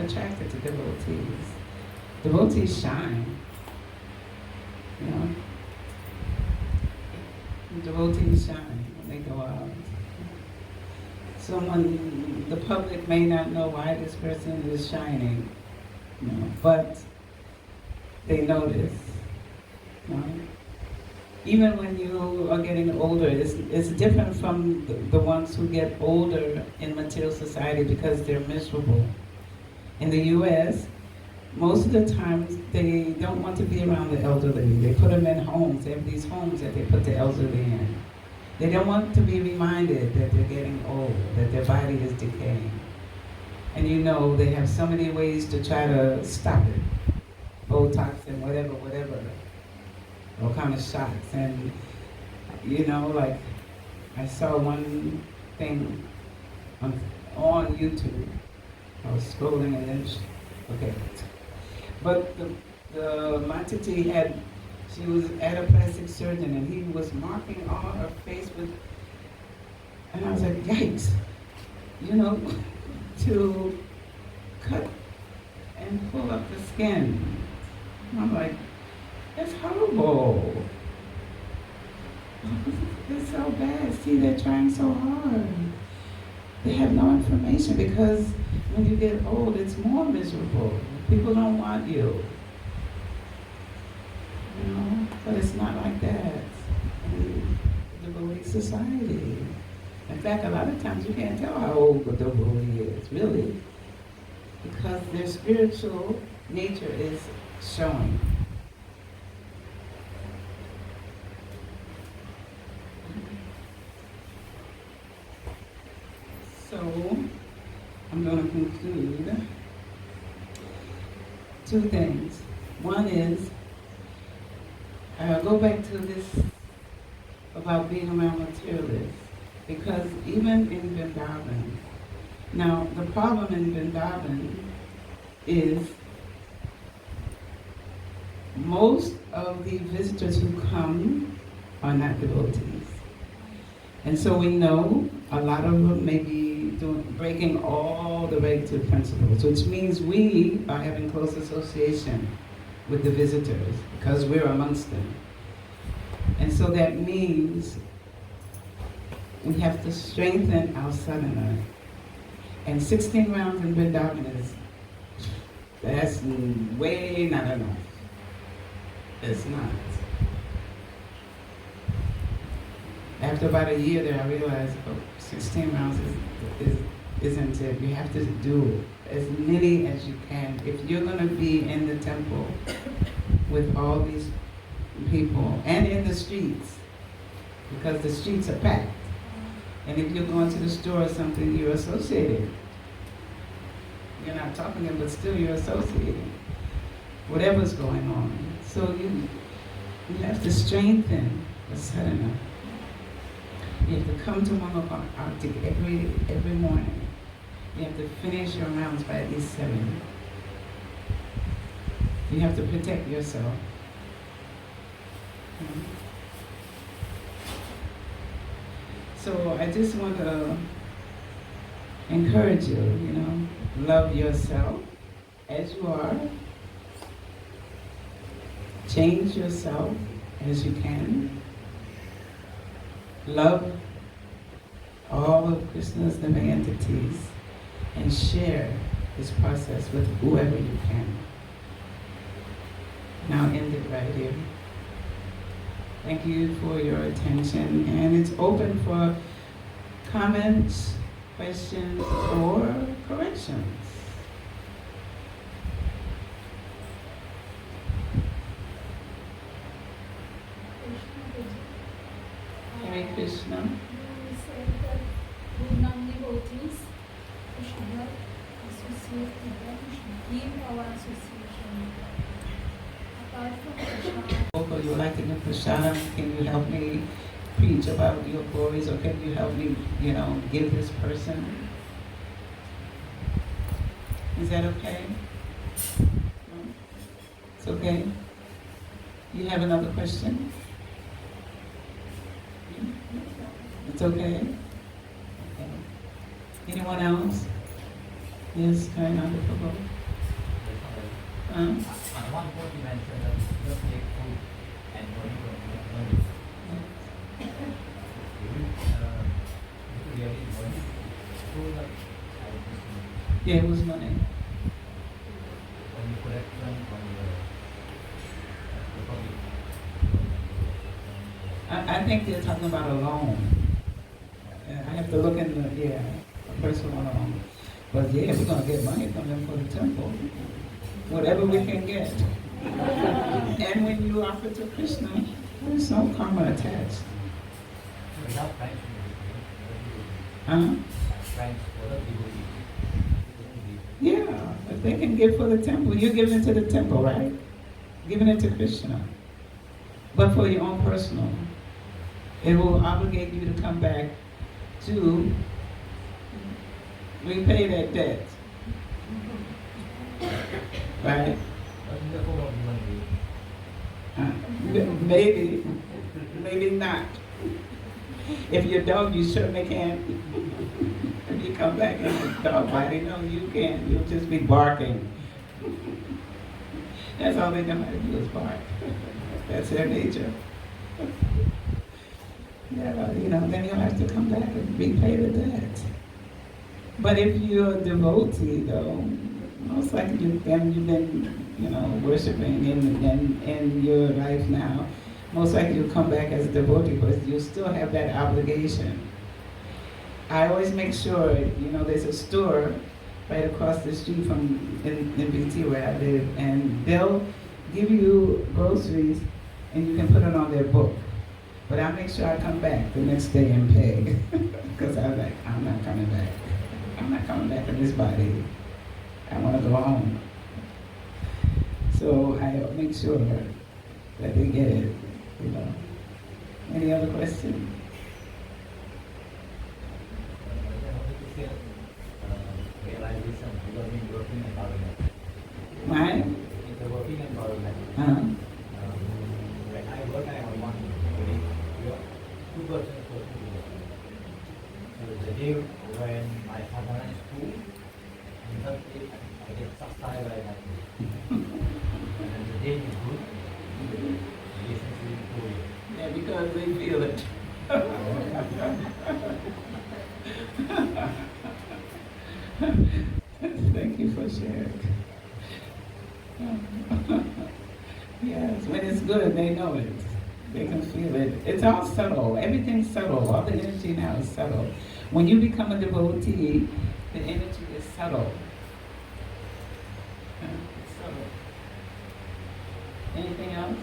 S1: attracted to devotees. Devotees shine. Devotees shine when they go out. The public may not know why this person is shining, but they notice. Even when you are getting older, it's different from the ones who get older in material society because they're miserable. In the U.S., most of the times they don't want to be around the elderly. They put them in homes. They have these homes that they put the elderly in. They don't want to be reminded that they're getting old, that their body is decaying. And they have so many ways to try to stop it. Botox and whatever, all kind of shots. And, like I saw one thing on YouTube. I was scrolling and then, okay. But the Mataji she was at a plastic surgeon and he was marking all her face with, and I was like, yikes, to cut and pull up the skin. And I'm like, that's horrible. It's so bad. See, they're trying so hard. They have no information because when you get old, it's more miserable. People don't want you. You know, but it's not like that in the Buddhist society. In fact, a lot of times you can't tell how old the devotee is, really, because their spiritual nature is showing. So, I'm going to conclude two things. One is, I'll go back to this about being around materialists, because even in Vrindavan, now the problem in Vrindavan is most of the visitors who come are not devotees. And so we know a lot of them may be breaking all the regulatory principles, which means we are having close association with the visitors because we're amongst them. And so that means we have to strengthen our sadhana. And 16 rounds in Vrindavan that's way not enough. It's not. After about a year there, I realized 16 rounds isn't it. You have to do as many as you can. If you're going to be in the temple with all these people and in the streets, because the streets are packed. And if you're going to the store or something, you're associated. You're not talking to them, but still you're associating. Whatever's going on. So you have to strengthen the sadhana. You have to come to Mangala Arctic every morning. You have to finish your rounds by at least 7. You have to protect yourself. So I just want to encourage you, love yourself as you are. Change yourself as you can. Love all of Krishna's living entities and share this process with whoever you can. Now end it right here. Thank you for your attention, and it's open for comments, questions, or corrections. Hare Krishna.
S2: You said that we non-devotees, we should not associate with them, we should give our association. Apart from Krishna.
S1: You would like to give prashadam? Can you help me preach about your glories, or can you help me, give this person? Is that okay? No? It's okay? You have another question? It's okay? Okay. Anyone else? Yes, kind of difficult.
S3: At one point you mentioned that you don't take food and money from money. Really money? Food like
S1: Yeah, it was money.
S3: when you collect money from the public.
S1: I think they're talking about a loan. I have to look in a personal loan. But yeah, we're going to get money from them for the temple. Whatever we can get. And when you offer to Krishna, there's no karma attached.
S3: Without thanks,
S1: Huh?
S3: thanks for the people.
S1: Yeah, if they can give for the temple, you're giving it to the temple, right? Giving it to Krishna. But for your own personal. It will obligate you to come back to repay that debt. Right?
S3: But in the form of money.
S1: Maybe not. If you're a dog, you certainly can. If you come back and a dog body, no, you can't. You'll just be barking. That's all they know how to do is bark. That's their nature. Yeah, well, then you'll have to come back and repay the debt. But if you're a devotee, though, most likely you've been, worshiping in your life now. Most likely you'll come back as a devotee, but you still have that obligation. I always make sure, there's a store right across the street from in BT where I live, and they'll give you groceries, and you can put it on their book. But I make sure I come back the next day and pay, because I'm like, I'm not coming back. I'm not coming back in this body. I want to go home. So I make sure that they get it. Any other questions?
S3: Realization because in working environment.
S1: Why?
S3: In the working environment. When I work, I have one very two persons working together. So the day when my partner is two, and that day I get satisfied by that. And the day is good, the relationship is good.
S1: Yeah, because they feel it. Thank you for sharing. Yes, when it's good, they know it. They can feel it. It's all subtle. Everything's subtle. All the energy now is subtle. When you become a devotee, the energy is subtle. It's subtle. Anything else?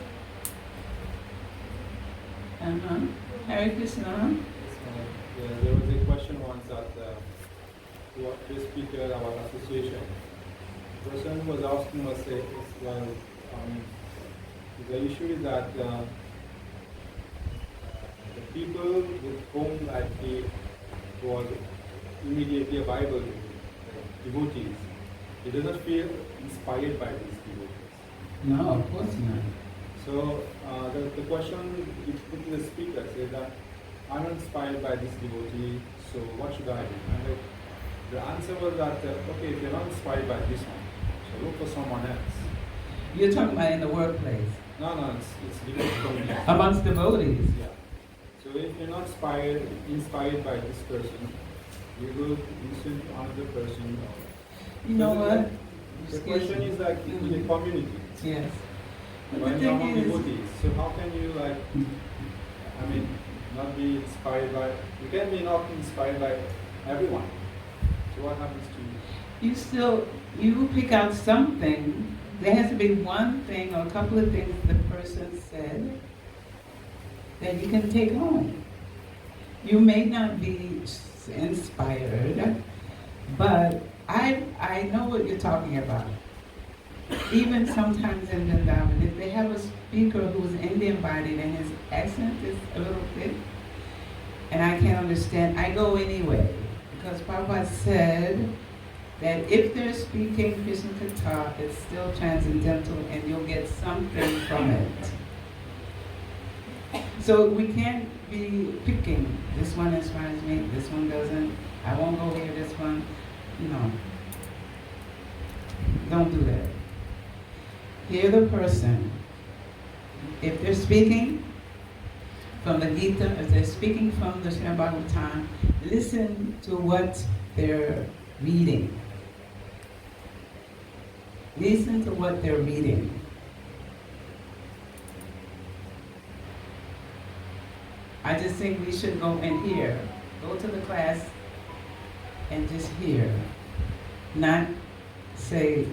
S1: Hare Krishna.
S4: There was a question once that this speaker about association. The person was asking us, the issue is that the people with whom he was immediately a Bible devotees, he does not feel inspired by these devotees.
S1: No, of course not.
S4: So the question he put to the speaker said that I'm inspired by this devotee, so what should I do? And the answer was that, okay, if you're not inspired by this one, so look for someone else.
S1: You're talking about in the workplace?
S4: No, it's devotee.
S1: Amongst devotees?
S4: Yeah. So if you're not inspired by this person, you will listen to another person.
S1: You know what?
S4: The question is like in the community.
S1: Yes.
S4: When you're among devotees, so how can you not be inspired by, you can be not inspired by everyone. So what happens to you?
S1: You pick out something. There has to be one thing or a couple of things the person said that you can take home. You may not be inspired, but I know what you're talking about. Even sometimes in Vrindavan, if they have a speaker who's Indian bodied and his accent is a little thick, and I can't understand, I go anyway. Because Prabhupada said that if they're speaking Krishna Katha, it's still transcendental and you'll get something from it. So we can't be picking, this one inspires me, this one doesn't, I won't go here, this one, don't do that. Hear the person. If they're speaking from the Gita, if they're speaking from the Srimad Bhagavatam, listen to what they're reading. Listen to what they're reading. I just think we should go and hear. Go to the class and just hear. Not say,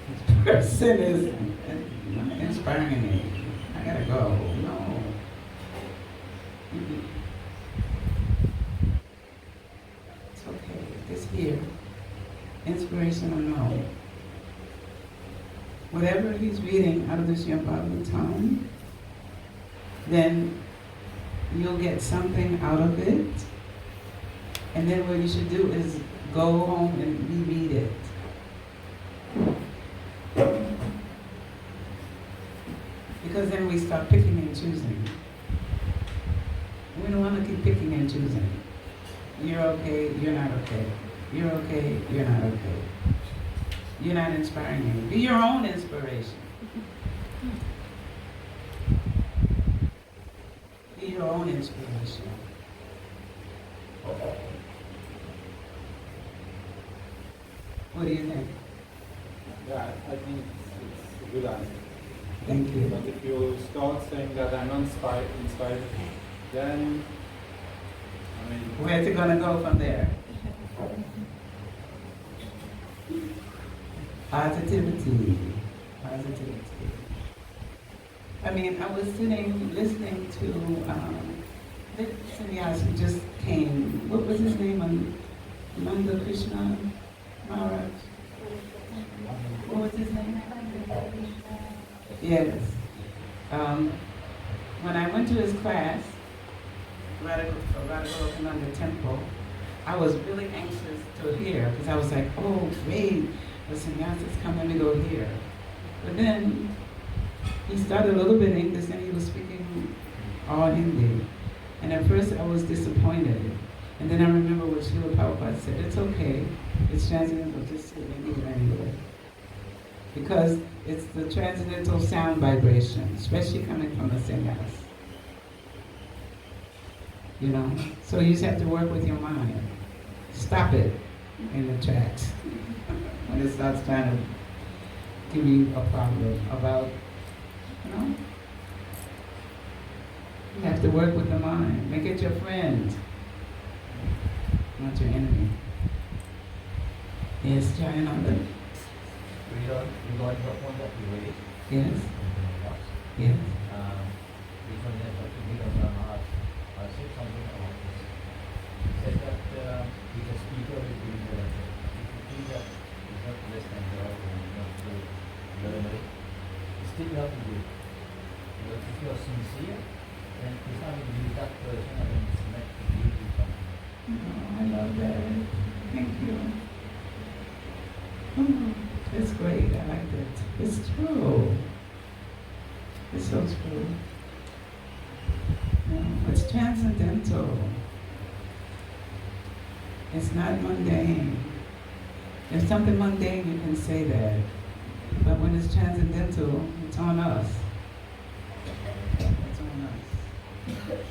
S1: this person is inspiring me. I gotta go. No. It's okay. Just hear. Inspiration or no. Whatever he's reading out of the Srimad Bhagavatam, then you'll get something out of it. And then what you should do is go home and reread it. Because then we start picking and choosing. We don't want to keep picking and choosing. You're okay, you're not okay. You're okay, you're not okay. You're not inspiring me. Be your own inspiration. Be your own inspiration. What do you think?
S4: Yeah, I think it's a good answer.
S1: Thank you.
S4: But if you start saying that I'm not inspired, then, I mean,
S1: Where's it gonna go from there? Positivity. Positivity. I mean, I was listening to the sannyas who just came. What was his name? Nanda Krishna Maharaj. What was his name? Yes. When I went to his class, Radha Temple, I was really anxious to hear because I was like, oh, great, the sannyasis coming to go here. But then he started a little bit English and he was speaking all Hindi. And at first I was disappointed. And then I remember what Srila Prabhupada said, it's okay, it's transcendental, just sit and do it anyway. Because it's the transcendental sound vibration, especially coming from the sannyas. You know? So you just have to work with your mind. Stop it in the tracks when it starts trying to give you a problem about, you know? You have to work with the mind. Make it your friend, not your enemy. Yes, Jayananda?
S3: Regarding the point that you raised,
S1: Yes, yes.
S3: recently I talked to Devotees Maharaj, said something about this. He said that he's a speaker with doing the lecture. If you think that it's not less than job or not to learn it, still you have to do it. Because if you are sincere, then it's not going to be that person and then it's meant to give you something.
S1: Oh, I love that. Thank you. It's great. I like that. It's true. It's so true. Yeah, it's transcendental. It's not mundane. If something mundane, you can say that. But when it's transcendental, it's on us. It's on us. Okay.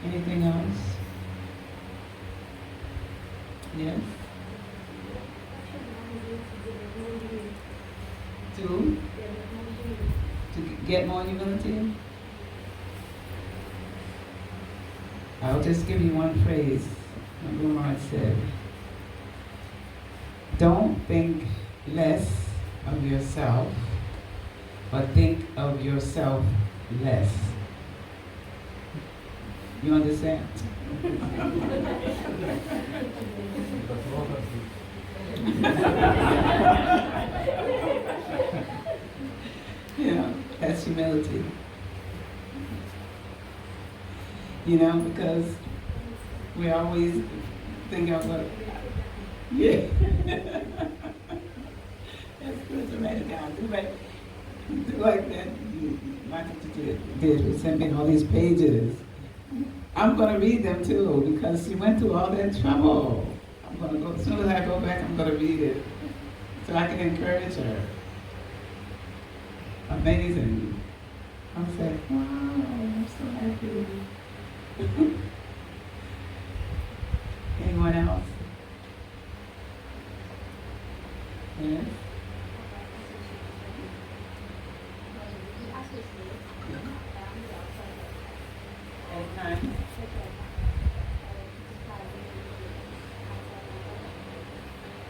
S1: Anything else? Yes? To get more humility? I'll just give you one phrase. Guru Maharaj said, don't think less of yourself, but think of yourself less. You understand? Yeah, that's humility. You know, because we always think of what, yeah. That's good to write it down. Do like that. My teacher did send me all these pages. I'm going to read them too because she went through all that trouble. I'm going to go, as soon as I go back, I'm going to read it so I can encourage her. Amazing. I was like, wow, I'm so happy. Anyone else? Yes? Anytime?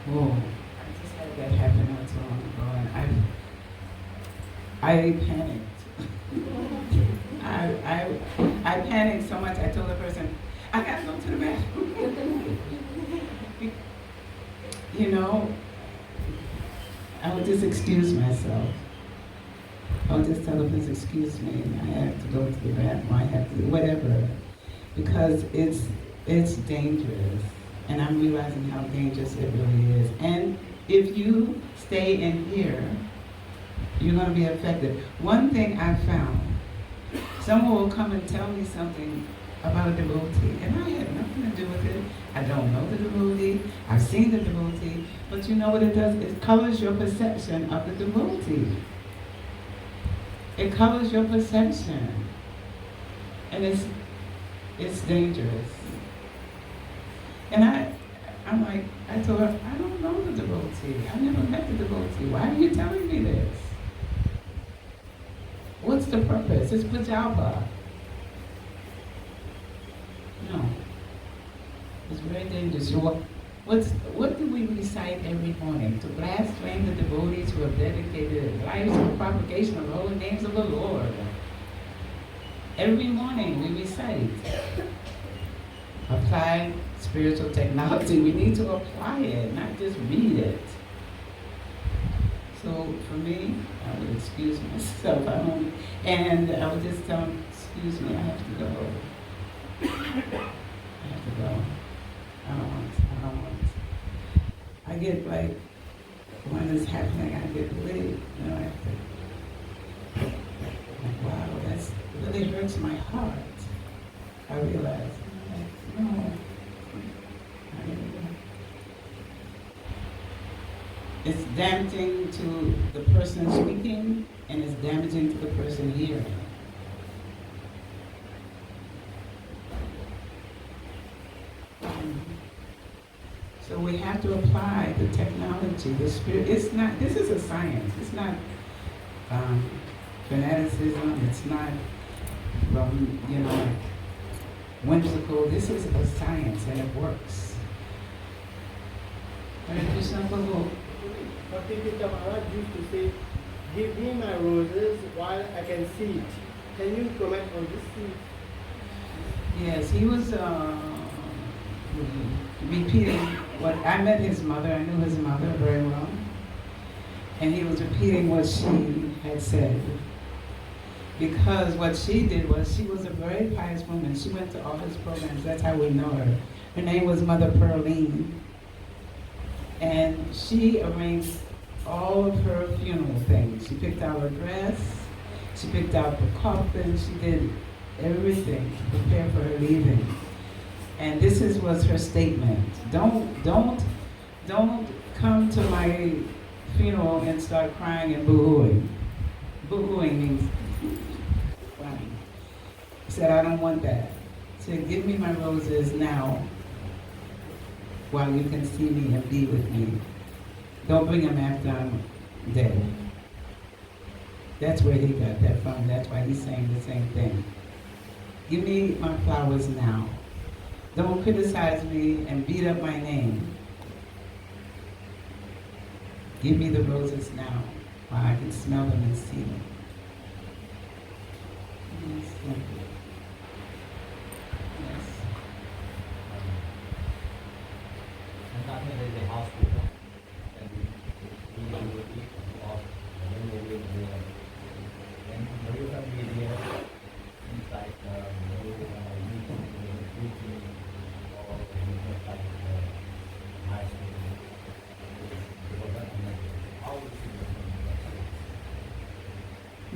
S1: Whoa, I just had that happen not so long ago and I panicked. I panicked so much I told the person, I gotta go to the bathroom. You know, I would just excuse myself. I would just tell the person, excuse me, I have to go to the bathroom, I have to, whatever. Because it's dangerous. And I'm realizing how dangerous it really is. And if you stay in here, you're going to be affected. One thing I found, someone will come and tell me something about a devotee, and I had nothing to do with it. I don't know the devotee. I've seen the devotee, but you know what it does? It colors your perception of the devotee. It colors your perception, and it's dangerous. And I'm like, I told her, I don't know the devotee. I never met the devotee. Why are you telling me this? What's the purpose? It's Pujaba. No. It's very dangerous. What do we recite every morning? To blaspheme the devotees who have dedicated their lives to the propagation of the holy names of the Lord. Every morning we recite. Apply spiritual technology. We need to apply it, not just read it. So for me, I would excuse myself. And I would just tell them, excuse me, I have to go. I have to go. I don't want. I get like, when it's happening, I get relieved. You know, I have to, like, wow, that's really hurts my heart. I realize, like, no, I really don't. It's damaging to the person speaking, and it's damaging to the person hearing. So we have to apply the technology, the spirit. It's not, this is a science. It's not fanaticism. It's not, whimsical. This is a science, and it works. Hare Krishna Prabhu.
S5: Bhakti Maharaj used to say, give me my roses while I can see it. Can you comment on this?
S1: Yes, he was repeating what I met his mother. I knew his mother very well, and he was repeating what she had said. Because what she did was, she was a very pious woman. She went to all his programs. That's how we know her. Her name was Mother Pearline, and she arranged all of her funeral things. She picked out her dress. She picked out the coffin. She did everything to prepare for her leaving. And this was her statement. Don't come to my funeral and start crying and boo-hooing. Boo-hooing means crying. She said, I don't want that. She said, give me my roses now while you can see me and be with me. Don't bring them after I'm dead. That's where he got that from. That's why he's saying the same thing. Give me my flowers now. Don't criticize me and beat up my name. Give me the roses now while I can smell them and see them. Yes. Yes.
S3: And that means there's a hospital, and we will eat off, and then we will be there. And you can be there inside meeting, or like high school. How would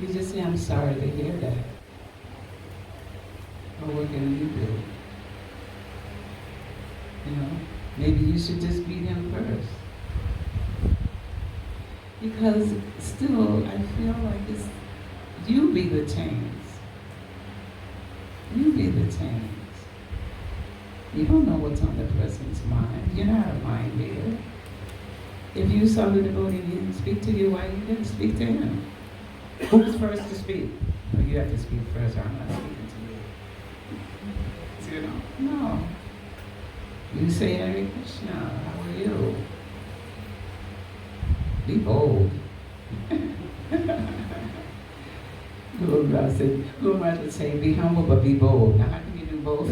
S3: you
S1: You just say, I'm sorry to hear that. Or what can you do? You know, maybe you should just beat him first. Because still, I feel like it's, you be the change. You be the change. You don't know what's on the person's mind. You're not a mind reader. If you saw the devotee and he didn't speak to you, why you didn't speak to him? Who's first to speak? Well, you have to speak first, or I'm not speaking to you. You know? No. You say, Hare Krishna, how are you? Be bold. Guru Maharaj said, Guru Maharaj would say, be humble but be bold. Now, how can you do both?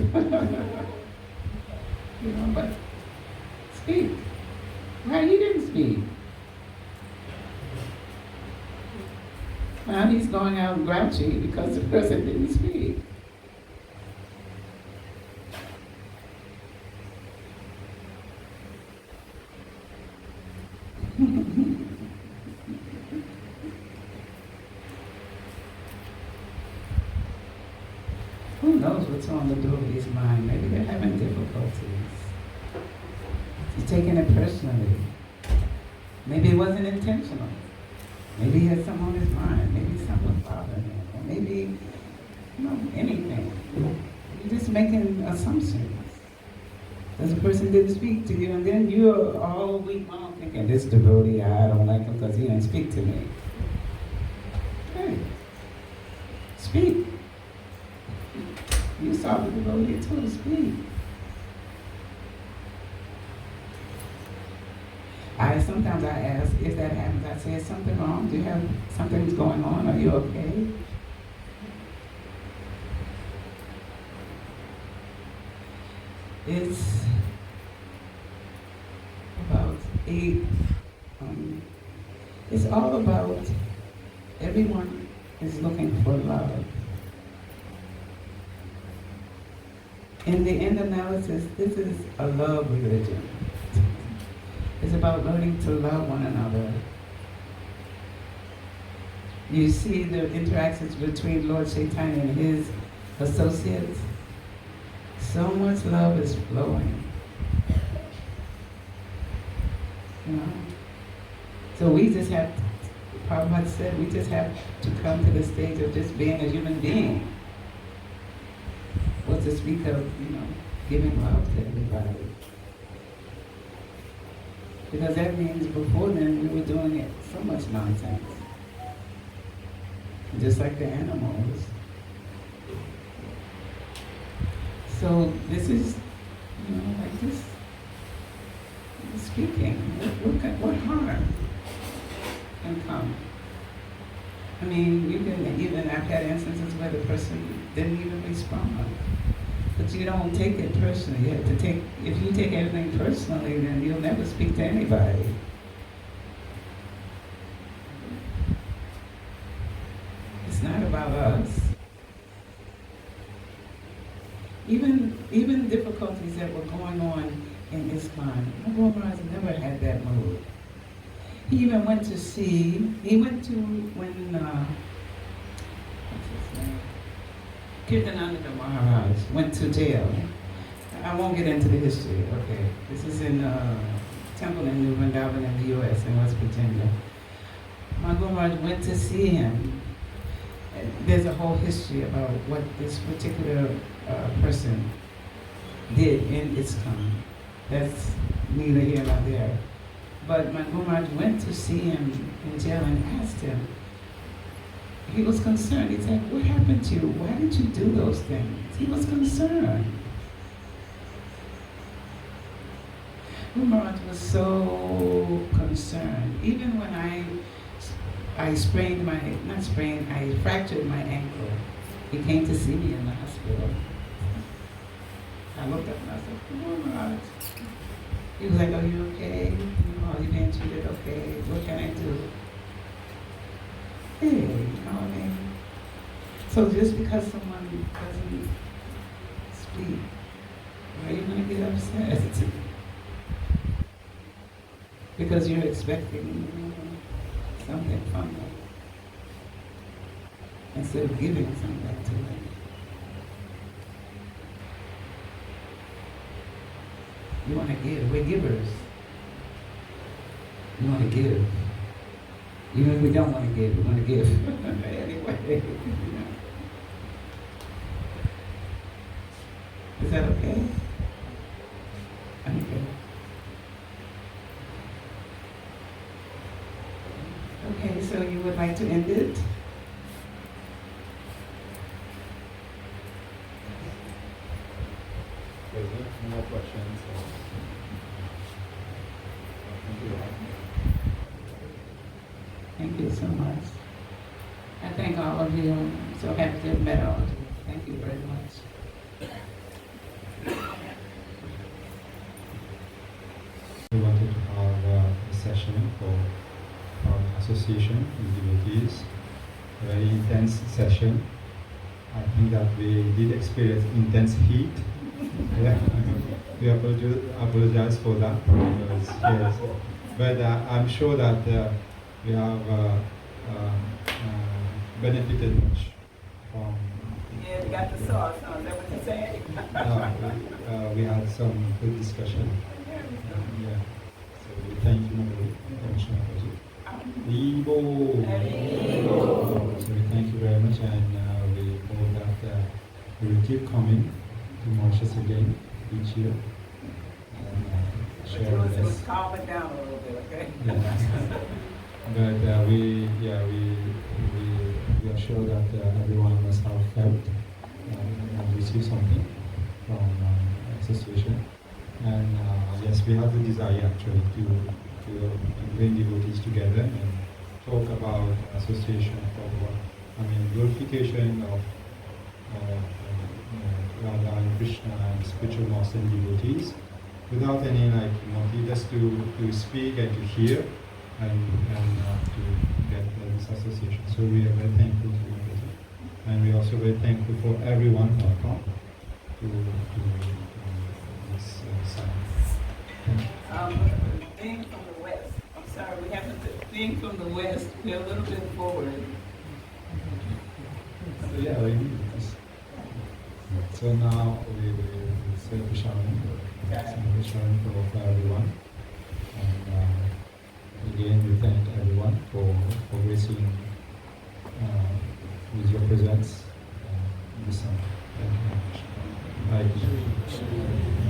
S1: You know, but speak. Right, he didn't speak. Now he's going out grouchy because the person didn't speak. Who knows what's on the devotee's mind? Maybe they're having difficulties. He's taking it personally. Maybe it wasn't intentional. Maybe he had something on his mind. Maybe something was bothering him. Or maybe, anything. You're just making assumptions. This person didn't speak to you, and then you're all week long thinking, this devotee, I don't like him because he didn't speak to me. Hey, speak. You saw the devotee too, speak. Sometimes I ask, if that happens, I say, is something wrong? Do you have something's going on? Are you okay? It's about it's all about everyone is looking for love. In the end analysis, this is a love religion. It's about learning to love one another. You see the interactions between Lord Chaitanya and his associates. So much love is flowing. So we just have, Prabhupada said, we just have to come to the stage of just being a human being. What to speak of, giving love to everybody. Because that means before then we were doing it so much nonsense. Just like the animals. So this is, like this, speaking. What harm can come? I mean, you can even, I've had instances where the person didn't even respond. But you don't take it personally. You have to take, if you take everything personally, then you'll never speak to anybody. It's not about us. Even difficulties that were going on in ISKCON, Guru Maharaj never had that mood. He even went to when, what's his name? Kirtananda Maharaj went to jail. I won't get into the history, okay. This is in a temple in New Vrindavan in the US, in West Virginia. My Guru Maharaj went to see him. There's a whole history about what this particular person did in ISKCON. That's neither here nor there. But my Guru Maharaj went to see him in jail and asked him. He was concerned. He said, what happened to you? Why did you do those things? He was concerned. Guru Maharaj was so concerned. Even when I fractured my ankle. He came to see me in the hospital. I looked up and I said, Guru Maharaj. He was like, are you okay? Are you being treated okay? What can I do? Hey, what I mean? So just because someone doesn't speak, why are you going to get upset? Because you're expecting something from them instead of giving something to them. You want to give. We're givers. You want to give. Even if we don't want to give, we want to give. Anyway, Is that okay? Okay. Okay, so you would like to end it?
S4: There's no more questions. Thank you.
S1: Thank you so much. I thank all of you. I'm so happy to have met all of you. Thank you very much.
S6: We wanted to have a session for our association with devotees, a very intense session. I think that we did experience intense heat. Yeah, we apologize for that. Because, yes, but I'm sure that we have benefited much from
S1: Yeah, you got the sauce, huh? Is that what you're saying?
S6: We had some good discussion. Yeah. So we thank you, Commissioner Mataji. Ibo. So we thank you very much, and we hope that we will keep coming to Mauritius again each year. And
S1: But
S6: share
S1: yours
S6: with
S1: was
S6: us.
S1: calm it down a little bit, okay?
S6: Yeah. But we are sure that everyone must have felt and received something from association. And yes, we have the desire actually to bring devotees together and talk about association, talk about, glorification of Radha and Krishna and spiritual master and devotees, without any motive, just to speak and to hear and to get this association. So we are very thankful to you, and we are also very thankful for everyone who have come to this sign.
S1: Being from the west, I'm sorry, we have to, being from the west, we're a little bit forward.
S6: So yeah, we need this. So now we say Visharan for everyone. And again, we thank everyone for gracing with your presence this summer. Thank you very much. Bye.